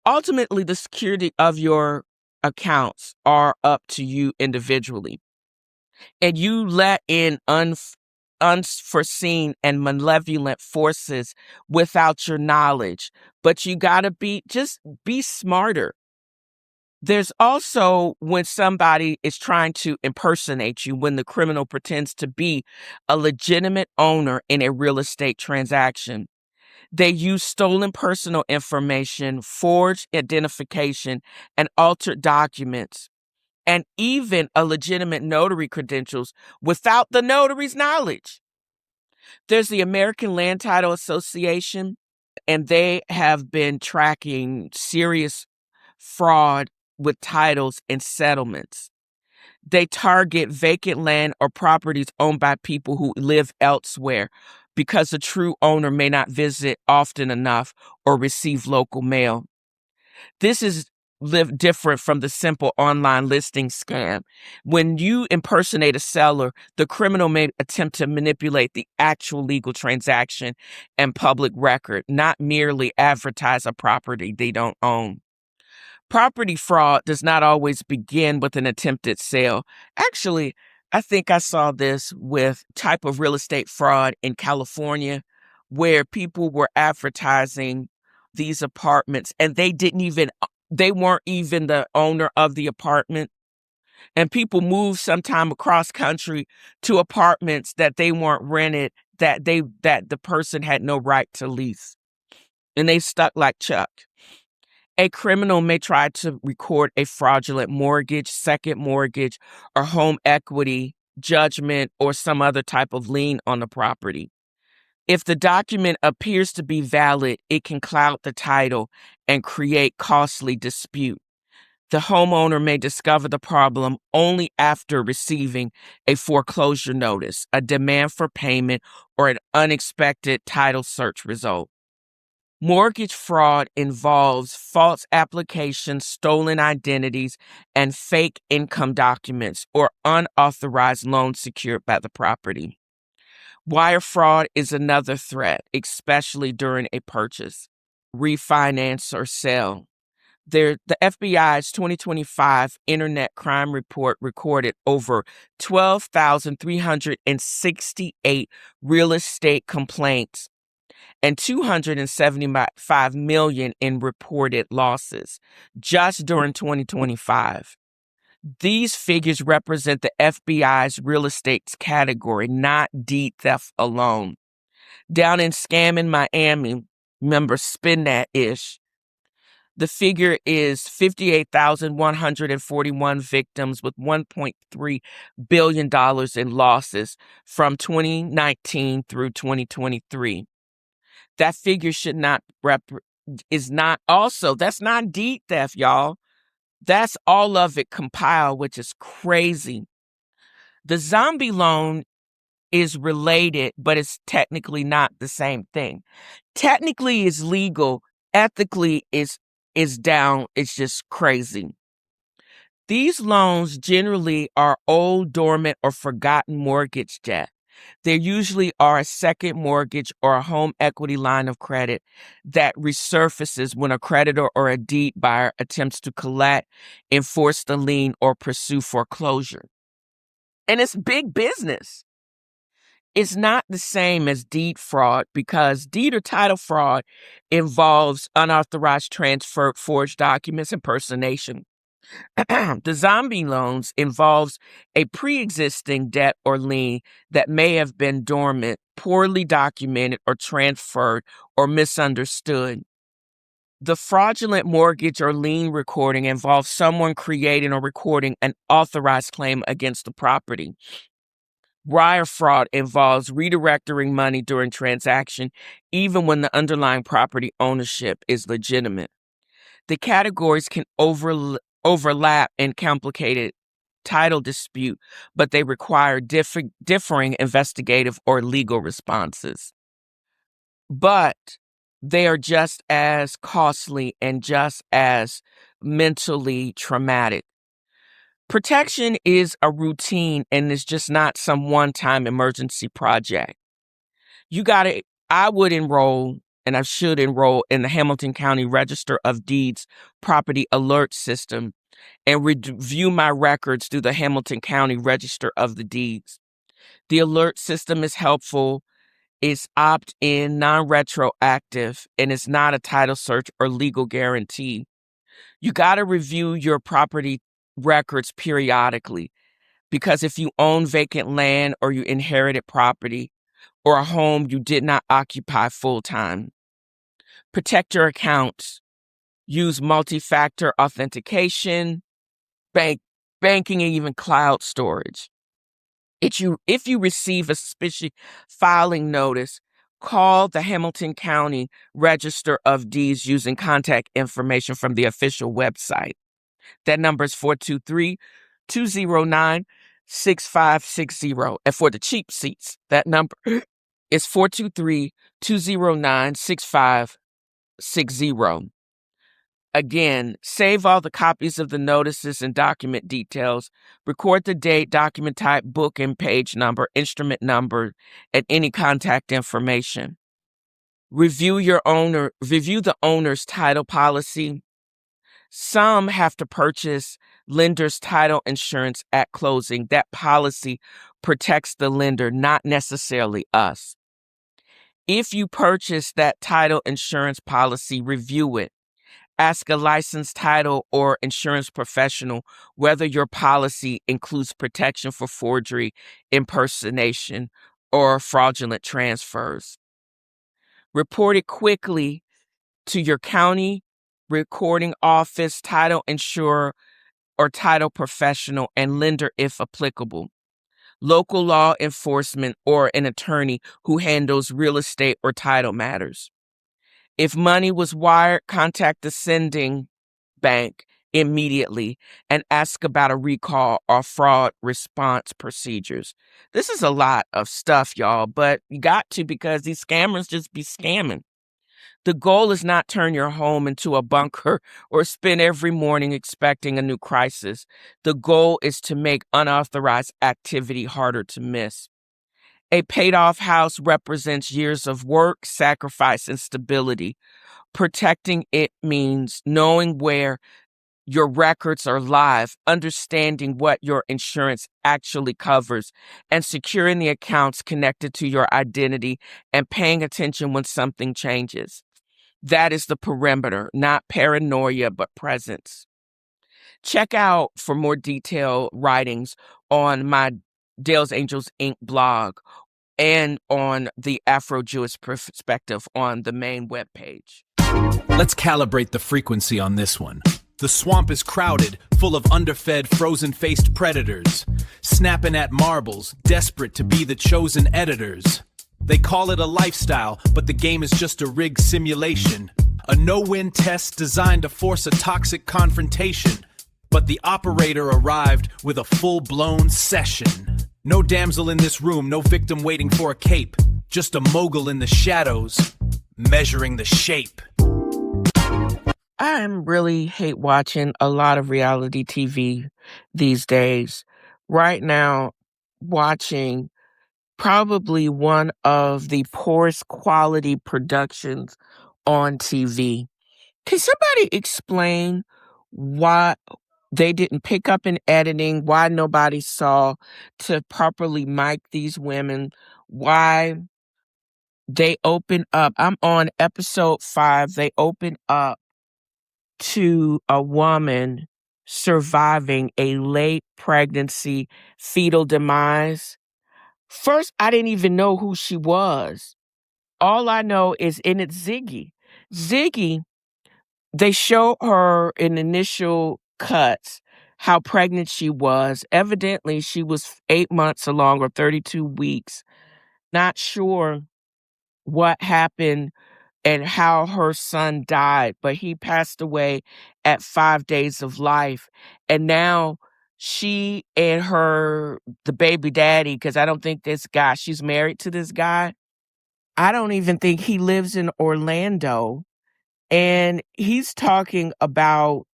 B: Ultimately, the security of your accounts are up to you individually. And you let in unforeseen and malevolent forces without your knowledge. But you got to be smarter. There's also when somebody is trying to impersonate you, when the criminal pretends to be a legitimate owner in a real estate transaction. They use stolen personal information, forged identification, and altered documents, and even a legitimate notary credentials without the notary's knowledge. There's the American Land Title Association, and they have been tracking serious fraud with titles and settlements. They target vacant land or properties owned by people who live elsewhere because the true owner may not visit often enough or receive local mail. This is different from the simple online listing scam. When you impersonate a seller, the criminal may attempt to manipulate the actual legal transaction and public record, not merely advertise a property they don't own. Property fraud does not always begin with an attempted sale. Actually, I think I saw this with type of real estate fraud in California where people were advertising these apartments and they weren't even the owner of the apartment. And people moved sometime across country to apartments that they weren't rented, that the person had no right to lease. And they stuck like Chuck. A criminal may try to record a fraudulent mortgage, second mortgage, or home equity judgment or some other type of lien on the property. If the document appears to be valid, it can cloud the title and create costly dispute. The homeowner may discover the problem only after receiving a foreclosure notice, a demand for payment, or an unexpected title search result. Mortgage fraud involves false applications, stolen identities, and fake income documents or unauthorized loans secured by the property. Wire fraud is another threat, especially during a purchase, refinance, or sale. The FBI's 2025 Internet Crime Report recorded over 12,368 real estate complaints and $275 million in reported losses just during 2025. These figures represent the FBI's real estate category, not deed theft alone. Down in Scam in Miami, remember Spin That-ish, the figure is 58,141 victims with $1.3 billion in losses from 2019 through 2023. That figure should not that's not deed theft, y'all. That's all of it compiled, which is crazy. The zombie loan is related, but it's technically not the same thing. Technically is legal, ethically is down. It's just crazy. These loans generally are old, dormant, or forgotten mortgage debt. There usually are a second mortgage or a home equity line of credit that resurfaces when a creditor or a deed buyer attempts to collect, enforce the lien, or pursue foreclosure. And it's big business. It's not the same as deed fraud because deed or title fraud involves unauthorized transfer, forged documents, impersonation. The zombie loans involves a pre-existing debt or lien that may have been dormant, poorly documented, or transferred, or misunderstood. The fraudulent mortgage or lien recording involves someone creating or recording an authorized claim against the property. Wire fraud involves redirecting money during transaction, even when the underlying property ownership is legitimate. The categories can overlap in complicated title dispute, but they require differing investigative or legal responses. But they are just as costly and just as mentally traumatic. Protection is a routine and it's just not some one-time emergency project. I would enroll and I should enroll in the Hamilton County Register of Deeds Property Alert System and review my records through the Hamilton County Register of the Deeds. The alert system is helpful. It's opt-in, non-retroactive, and it's not a title search or legal guarantee. You got to review your property records periodically, because if you own vacant land or you inherited property or a home you did not occupy full-time, protect your accounts. Use multi-factor authentication, banking, and even cloud storage. If you receive a suspicious filing notice, call the Hamilton County Register of Deeds using contact information from the official website. That number is 423-209-6560. And for the cheap seats, that number is 423-209-6560. Again, save all the copies of the notices and document details. Record the date, document type, book and page number, instrument number, and any contact information. Review the owner's title policy. Some have to purchase lender's title insurance at closing. That policy protects the lender, not necessarily us. If you purchase that title insurance policy, review it. Ask a licensed title or insurance professional whether your policy includes protection for forgery, impersonation, or fraudulent transfers. Report it quickly to your county recording office, title insurer, or title professional, and lender if applicable. Local law enforcement or an attorney who handles real estate or title matters. If money was wired, contact the sending bank immediately and ask about a recall or fraud response procedures. This is a lot of stuff, y'all, but you got to, because these scammers just be scamming. The goal is not turn your home into a bunker or spend every morning expecting a new crisis. The goal is to make unauthorized activity harder to miss. A paid-off house represents years of work, sacrifice, and stability. Protecting it means knowing where your records are live, understanding what your insurance actually covers, and securing the accounts connected to your identity and paying attention when something changes. That is the perimeter, not paranoia, but presence. Check out for more detailed writings on my Dale's Angels Inc. blog and on the Afro-Jewish perspective on the main webpage.
E: Let's calibrate the frequency on this one. The swamp is crowded, full of underfed, frozen-faced predators, snapping at marbles, desperate to be the chosen editors. They call it a lifestyle, but the game is just a rigged simulation. A no-win test designed to force a toxic confrontation. But the operator arrived with a full-blown session. No damsel in this room, no victim waiting for a cape. Just a mogul in the shadows, measuring the shape.
B: I really hate watching a lot of reality TV these days. Right now, watching probably one of the poorest quality productions on TV. Can somebody explain why they didn't pick up in editing, why nobody saw to properly mic these women, why they open up? I'm on episode 5. They open up to a woman surviving a late pregnancy fetal demise. First, I didn't even know who she was. All I know is in it's Ziggy. Ziggy, they show her in initial cuts how pregnant she was. Evidently, she was 8 months along or 32 weeks. Not sure what happened and how her son died, but he passed away at 5 days of life. And now she and the baby daddy, because I don't think she's married to this guy. I don't even think he lives in Orlando. And he's talking about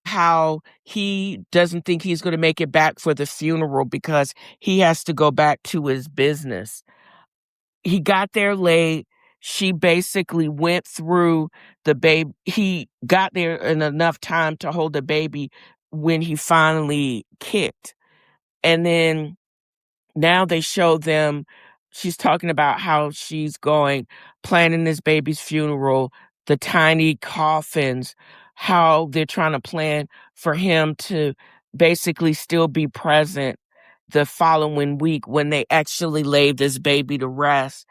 B: how he doesn't think he's going to make it back for the funeral because he has to go back to his business. he got there late. She basically went through the baby. He got there in enough time to hold the baby when he finally kicked. And then now they show them, she's talking about how she's planning this baby's funeral, the tiny coffins, how they're trying to plan for him to basically still be present the following week when they actually laid this baby to rest.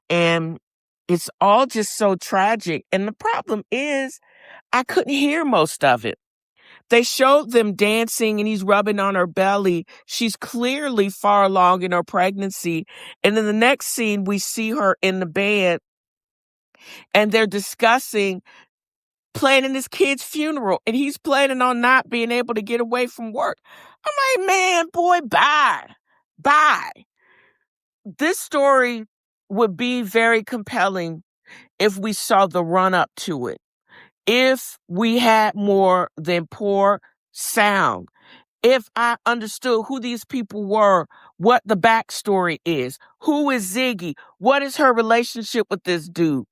B: And it's all just so tragic. And the problem is, I couldn't hear most of it. They showed them dancing and he's rubbing on her belly. She's clearly far along in her pregnancy. And in the next scene, we see her in the bed and they're discussing planning this kid's funeral. And he's planning on not being able to get away from work. I'm like, man, boy, bye. This story would be very compelling if we saw the run up to it. If we had more than poor sound, if I understood who these people were, what the backstory is, who is Ziggy, what is her relationship with this dude.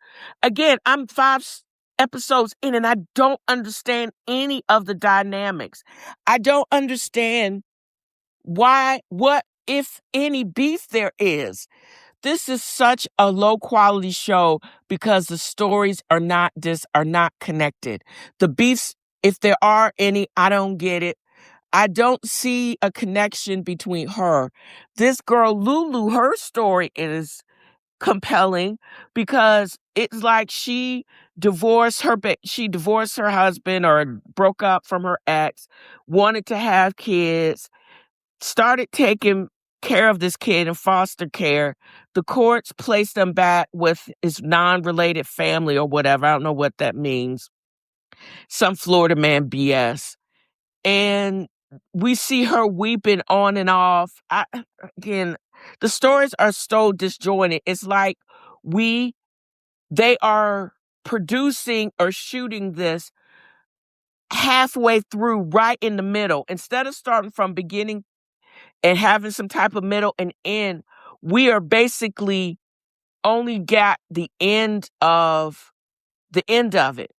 B: Again, I'm 5 episodes in and I don't understand any of the dynamics. I don't understand what, if any, beef there is. This is such a low quality show because the stories are not connected. The beefs, if there are any, I don't get it. I don't see a connection between her. This girl, Lulu, her story is compelling because it's like she divorced her husband or broke up from her ex, wanted to have kids, started taking care of this kid in foster care. The courts placed them back with his non-related family or whatever. I don't know what that means. Some Florida man BS. And we see her weeping on and off. Again, the stories are so disjointed. It's like they are producing or shooting this halfway through, right in the middle. Instead of starting from beginning and having some type of middle and end, we are basically only got the end of it.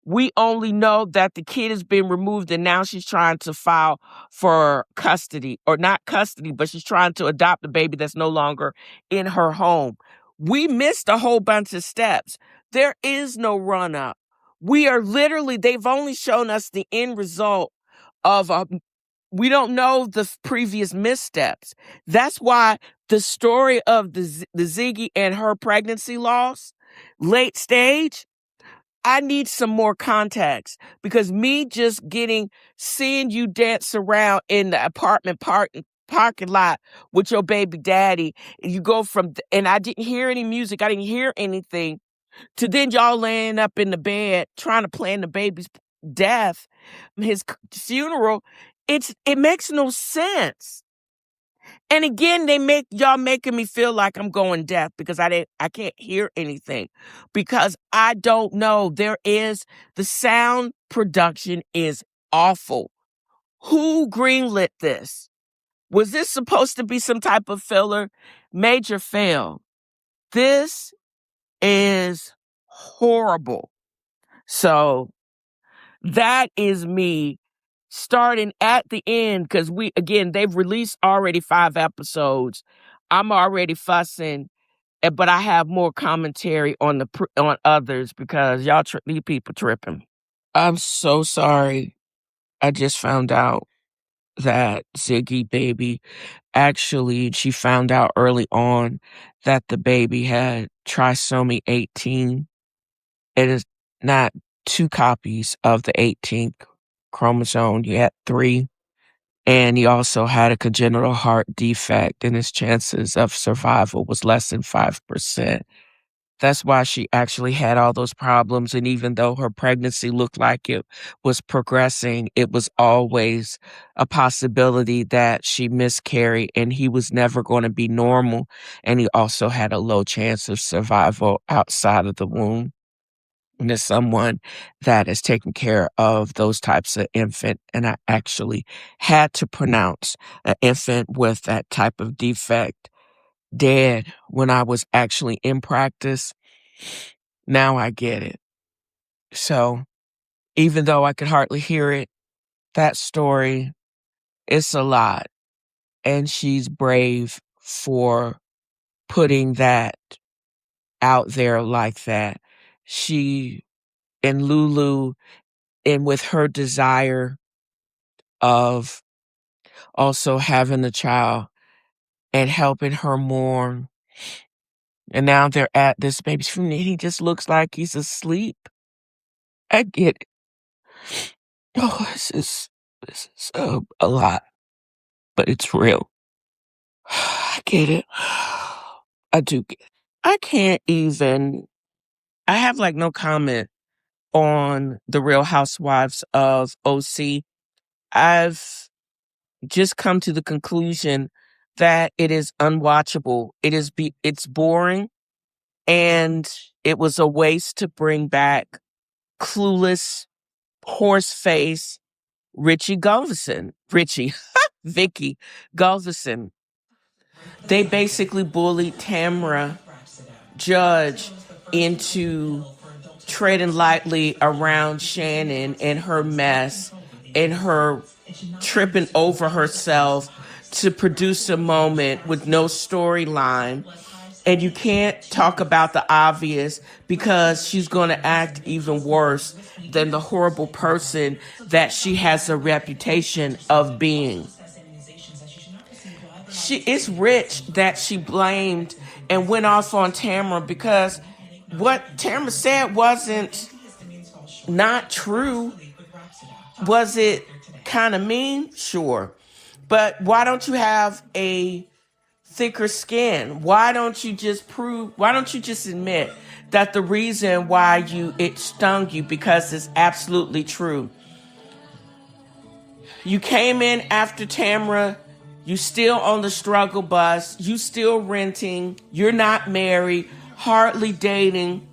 B: We only know that the kid has been removed and now she's trying to file for custody, or not custody, but she's trying to adopt a baby that's no longer in her home. We missed a whole bunch of steps. There is no run up. They've only shown us the end result of we don't know the previous missteps. That's why the story of the Ziggy and her pregnancy loss, late stage, I need some more context, because me just seeing you dance around in the apartment parking lot with your baby daddy, you go from, and I didn't hear any music, I didn't hear anything, to then y'all laying up in the bed trying to plan the baby's death, his funeral. It makes no sense. And again, y'all making me feel like I'm going deaf because I can't hear anything, because I don't know. The sound production is awful. Who greenlit this? Was this supposed to be some type of filler? Major fail. This is horrible. So that is me starting at the end, because they've released already 5 episodes. I'm already fussing, but I have more commentary on others because these people tripping. I'm so sorry. I just found out that Ziggy baby, actually, she found out early on that the baby had trisomy 18. It is not 2 copies of the 18th chromosome. He had 3. And he also had a congenital heart defect, and his chances of survival was less than 5%. That's why she actually had all those problems. And even though her pregnancy looked like it was progressing, it was always a possibility that she miscarried and he was never going to be normal. And he also had a low chance of survival outside of the womb. And as someone that has taken care of those types of infant, and I actually had to pronounce an infant with that type of defect, dead when I was actually in practice. Now I get it. So even though I could hardly hear it, that story, it's a lot. And she's brave for putting that out there like that. She and Lulu, and with her desire of also having a child and helping her mourn. And now they're at this baby's funeral. And he just looks like he's asleep. I get it. Oh, this is a lot, but it's real. I get it. I do get it. I can't even, I have like no comment on the Real Housewives of OC. I've just come to the conclusion that it is unwatchable. It's boring, and it was a waste to bring back clueless, horse-face Vicky Gulverson. They basically bullied Tamra Judge into treading lightly around Shannon and her mess and her tripping over herself to produce a moment with no storyline. And you can't talk about the obvious because she's going to act even worse than the horrible person that she has a reputation of being. It's rich that she blamed and went off on Tamra because what Tamra said wasn't not true. Was it kind of mean? Sure. But why don't you have a thicker skin? Why don't you just admit that the reason why it stung you because it's absolutely true? You came in after Tamra. You still on the struggle bus. You still renting. You're not married, hardly dating.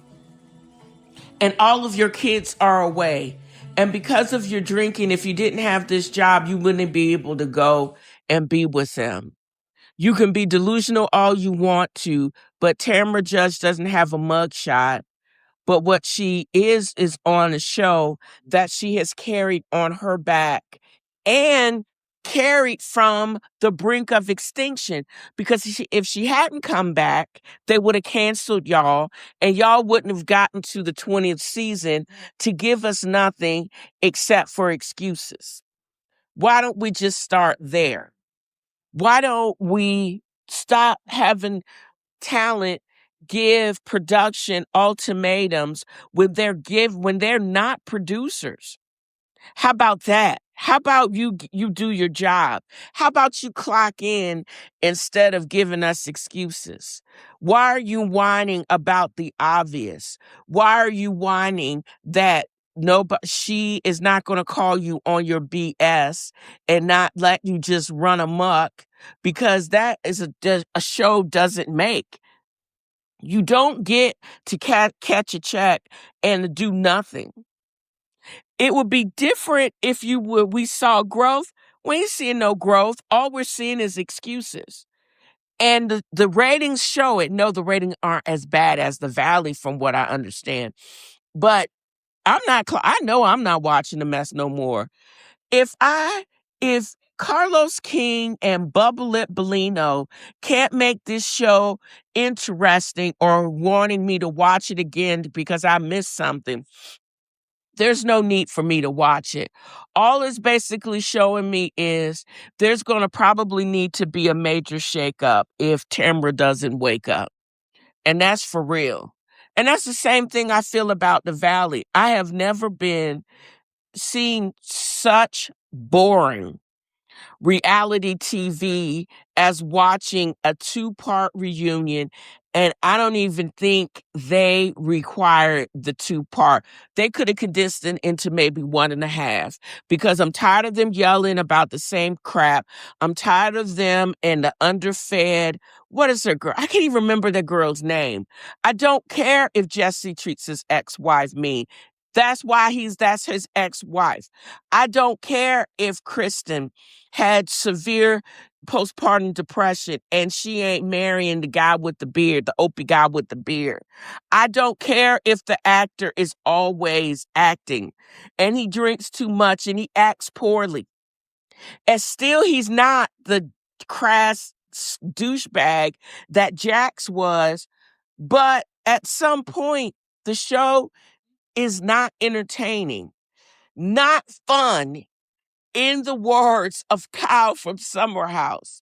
B: And all of your kids are away. And because of your drinking, if you didn't have this job, you wouldn't be able to go and be with them. You can be delusional all you want to, but Tamra Judge doesn't have a mugshot. But what she is on a show that she has carried on her back and carried from the brink of extinction. Because if she hadn't come back, they would have canceled y'all, and y'all wouldn't have gotten to the 20th season to give us nothing except for excuses. Why don't we just start there? Why don't we stop having talent give production ultimatums when they're not producers? How about that? How about you do your job? How about you clock in instead of giving us excuses? Why are you whining about the obvious? Why are you whining that she is not going to call you on your BS and not let you just run amok? Because that is a show doesn't make. You don't get to catch a check and do nothing. It would be different if we saw growth. We ain't seeing no growth. All we're seeing is excuses. And the ratings show it. No, the ratings aren't as bad as The Valley from what I understand. But I know I'm not watching the mess no more. If Carlos King and Bubba Lip Bellino can't make this show interesting or wanting me to watch it again because I missed something, there's no need for me to watch it. All it's basically showing me is there's going to probably need to be a major shakeup if Tamra doesn't wake up. And that's for real. And that's the same thing I feel about The Valley. I have never seen such boring reality TV as watching a 2-part reunion. And I don't even think they required the 2-part. They could have condensed it into maybe 1.5 because I'm tired of them yelling about the same crap. I'm tired of them and the underfed. What is her girl? I can't even remember the girl's name. I don't care if Jesse treats his ex-wife mean. That's his ex-wife. I don't care if Kristen had severe postpartum depression, and she ain't marrying the guy with the beard, the Opie guy with the beard. I don't care if the actor is always acting and he drinks too much and he acts poorly. And still, he's not the crass douchebag that Jax was. But at some point, the show is not entertaining, not fun, in the words of Kyle from Summer House.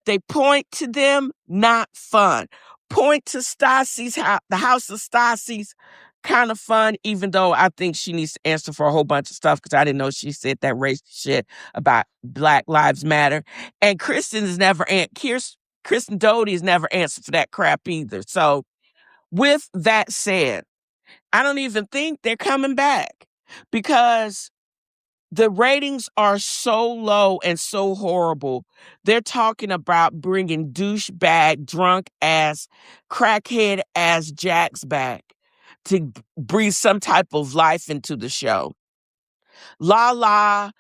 B: They point to them, not fun. Point to Stassi's house, the house of Stassi's, kind of fun, even though I think she needs to answer for a whole bunch of stuff because I didn't know she said that racist shit about Black Lives Matter. And Kristen Doty has never answered for that crap either. So with that said, I don't even think they're coming back because the ratings are so low and so horrible. They're talking about bringing douchebag, drunk ass, crackhead ass Jax back to breathe some type of life into the show. Lala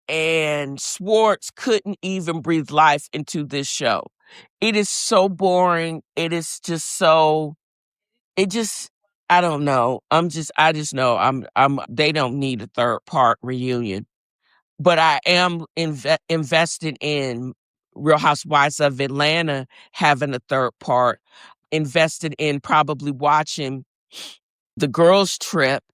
B: and Schwartz couldn't even breathe life into this show. It is so boring. It is just so, I don't know. I just know they don't need a third part reunion. But I am invested in Real Housewives of Atlanta having a third part, invested in probably watching The Girls Trip,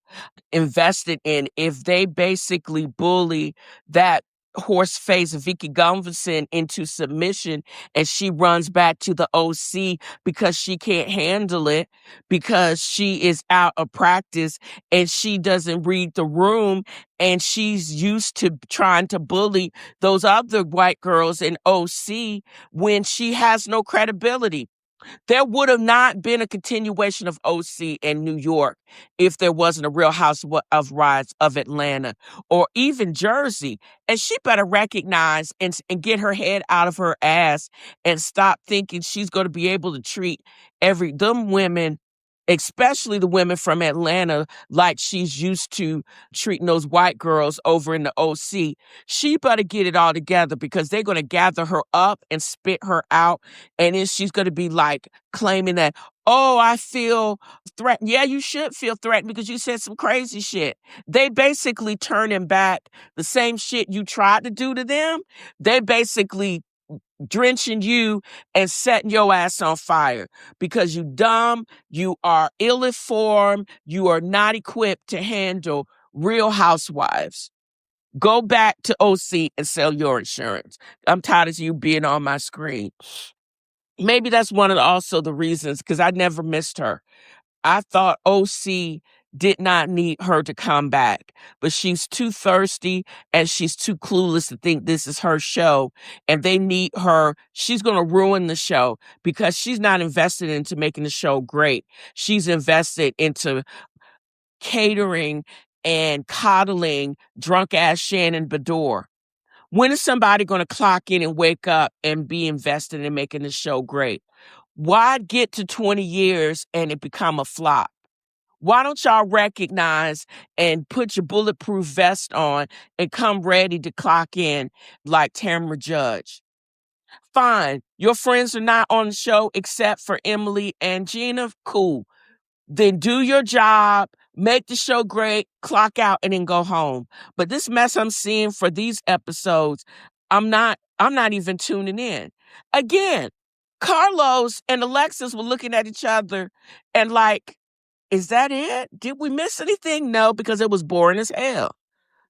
B: invested in if they basically bully that horse face Vicky Gunvalson into submission and she runs back to the OC because she can't handle it, because she is out of practice and she doesn't read the room and she's used to trying to bully those other white girls in OC when she has no credibility. There would have not been a continuation of OC in New York if there wasn't a Real Housewives of Atlanta or even Jersey. And she better recognize and get her head out of her ass and stop thinking she's going to be able to treat them women, especially the women from Atlanta, like she's used to treating those white girls over in the OC. She better get it all together because they're going to gather her up and spit her out. And then she's going to be like claiming that, oh, I feel threatened. Yeah, you should feel threatened because you said some crazy shit. They basically turning back the same shit you tried to do to them. They basically drenching you and setting your ass on fire because you dumb, you are ill-informed, you are not equipped to handle Real Housewives. Go back to OC and sell your insurance. I'm tired of you being on my screen. Maybe that's one of also the reasons, because I never missed her. I thought OC did not need her to come back, but she's too thirsty and she's too clueless to think this is her show and they need her. She's going to ruin the show because she's not invested into making the show great. She's invested into catering and coddling drunk ass Shannon Bedore. When is somebody going to clock in and wake up and be invested in making the show great? Why get to 20 years and it become a flop? Why don't y'all recognize and put your bulletproof vest on and come ready to clock in like Tamra Judge? Fine. Your friends are not on the show except for Emily and Gina. Cool. Then do your job, make the show great, clock out, and then go home. But this mess I'm seeing for these episodes, I'm not even tuning in. Again, Carlos and Alexis were looking at each other and like, is that it? Did we miss anything? No, because it was boring as hell.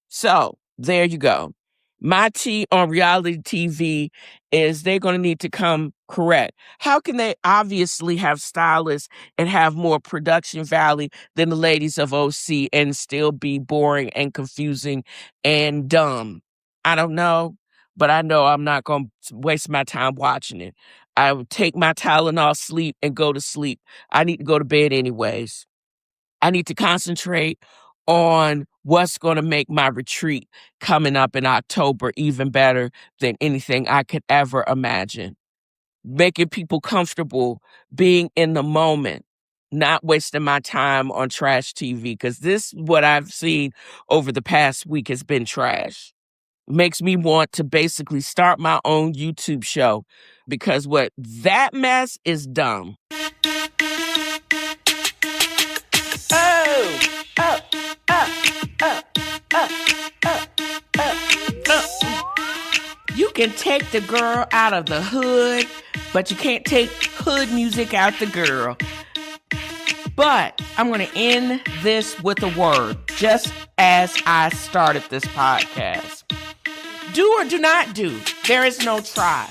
B: So there you go. My tea on reality TV is they're going to need to come correct. How can they obviously have stylists and have more production value than the ladies of OC and still be boring and confusing and dumb? I don't know, but I know I'm not going to waste my time watching it. I would take my Tylenol, sleep, and go to sleep. I need to go to bed anyways. I need to concentrate on what's going to make my retreat coming up in October even better than anything I could ever imagine. Making people comfortable, being in the moment, not wasting my time on trash TV, because this, what I've seen over the past week, has been trash. Makes me want to basically start my own YouTube show because what that mess is dumb. You can take the girl out of the hood, but you can't take hood music out the girl. But I'm going to end this with a word, just as I started this podcast. Do or do not do. There is no try.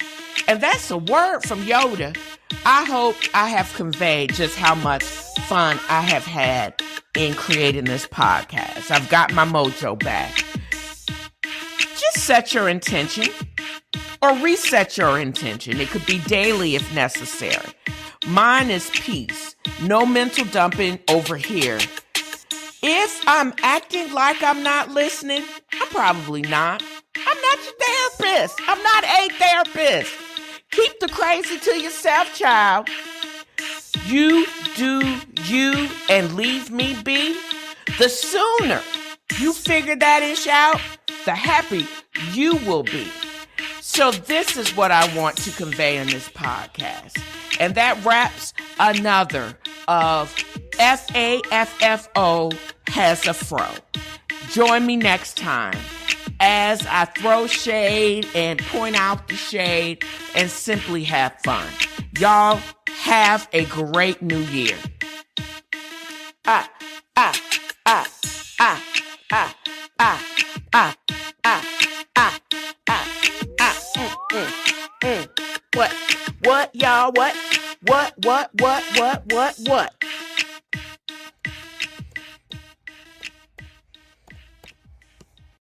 B: And that's a word from Yoda. I hope I have conveyed just how much fun I have had in creating this podcast. I've got my mojo back. Just set your intention or reset your intention. It could be daily if necessary. Mine is peace. No mental dumping over here. If I'm acting like I'm not listening, I'm probably not. I'm not your therapist. I'm not a therapist. Keep the crazy to yourself, child. You do you and leave me be. The sooner you figure that ish out, the happier you will be. So this is what I want to convey in this podcast. And that wraps another of FAFFO has a fro. Join me next time as I throw shade and point out the shade and simply have fun. Y'all have a great new year. What, y'all, what?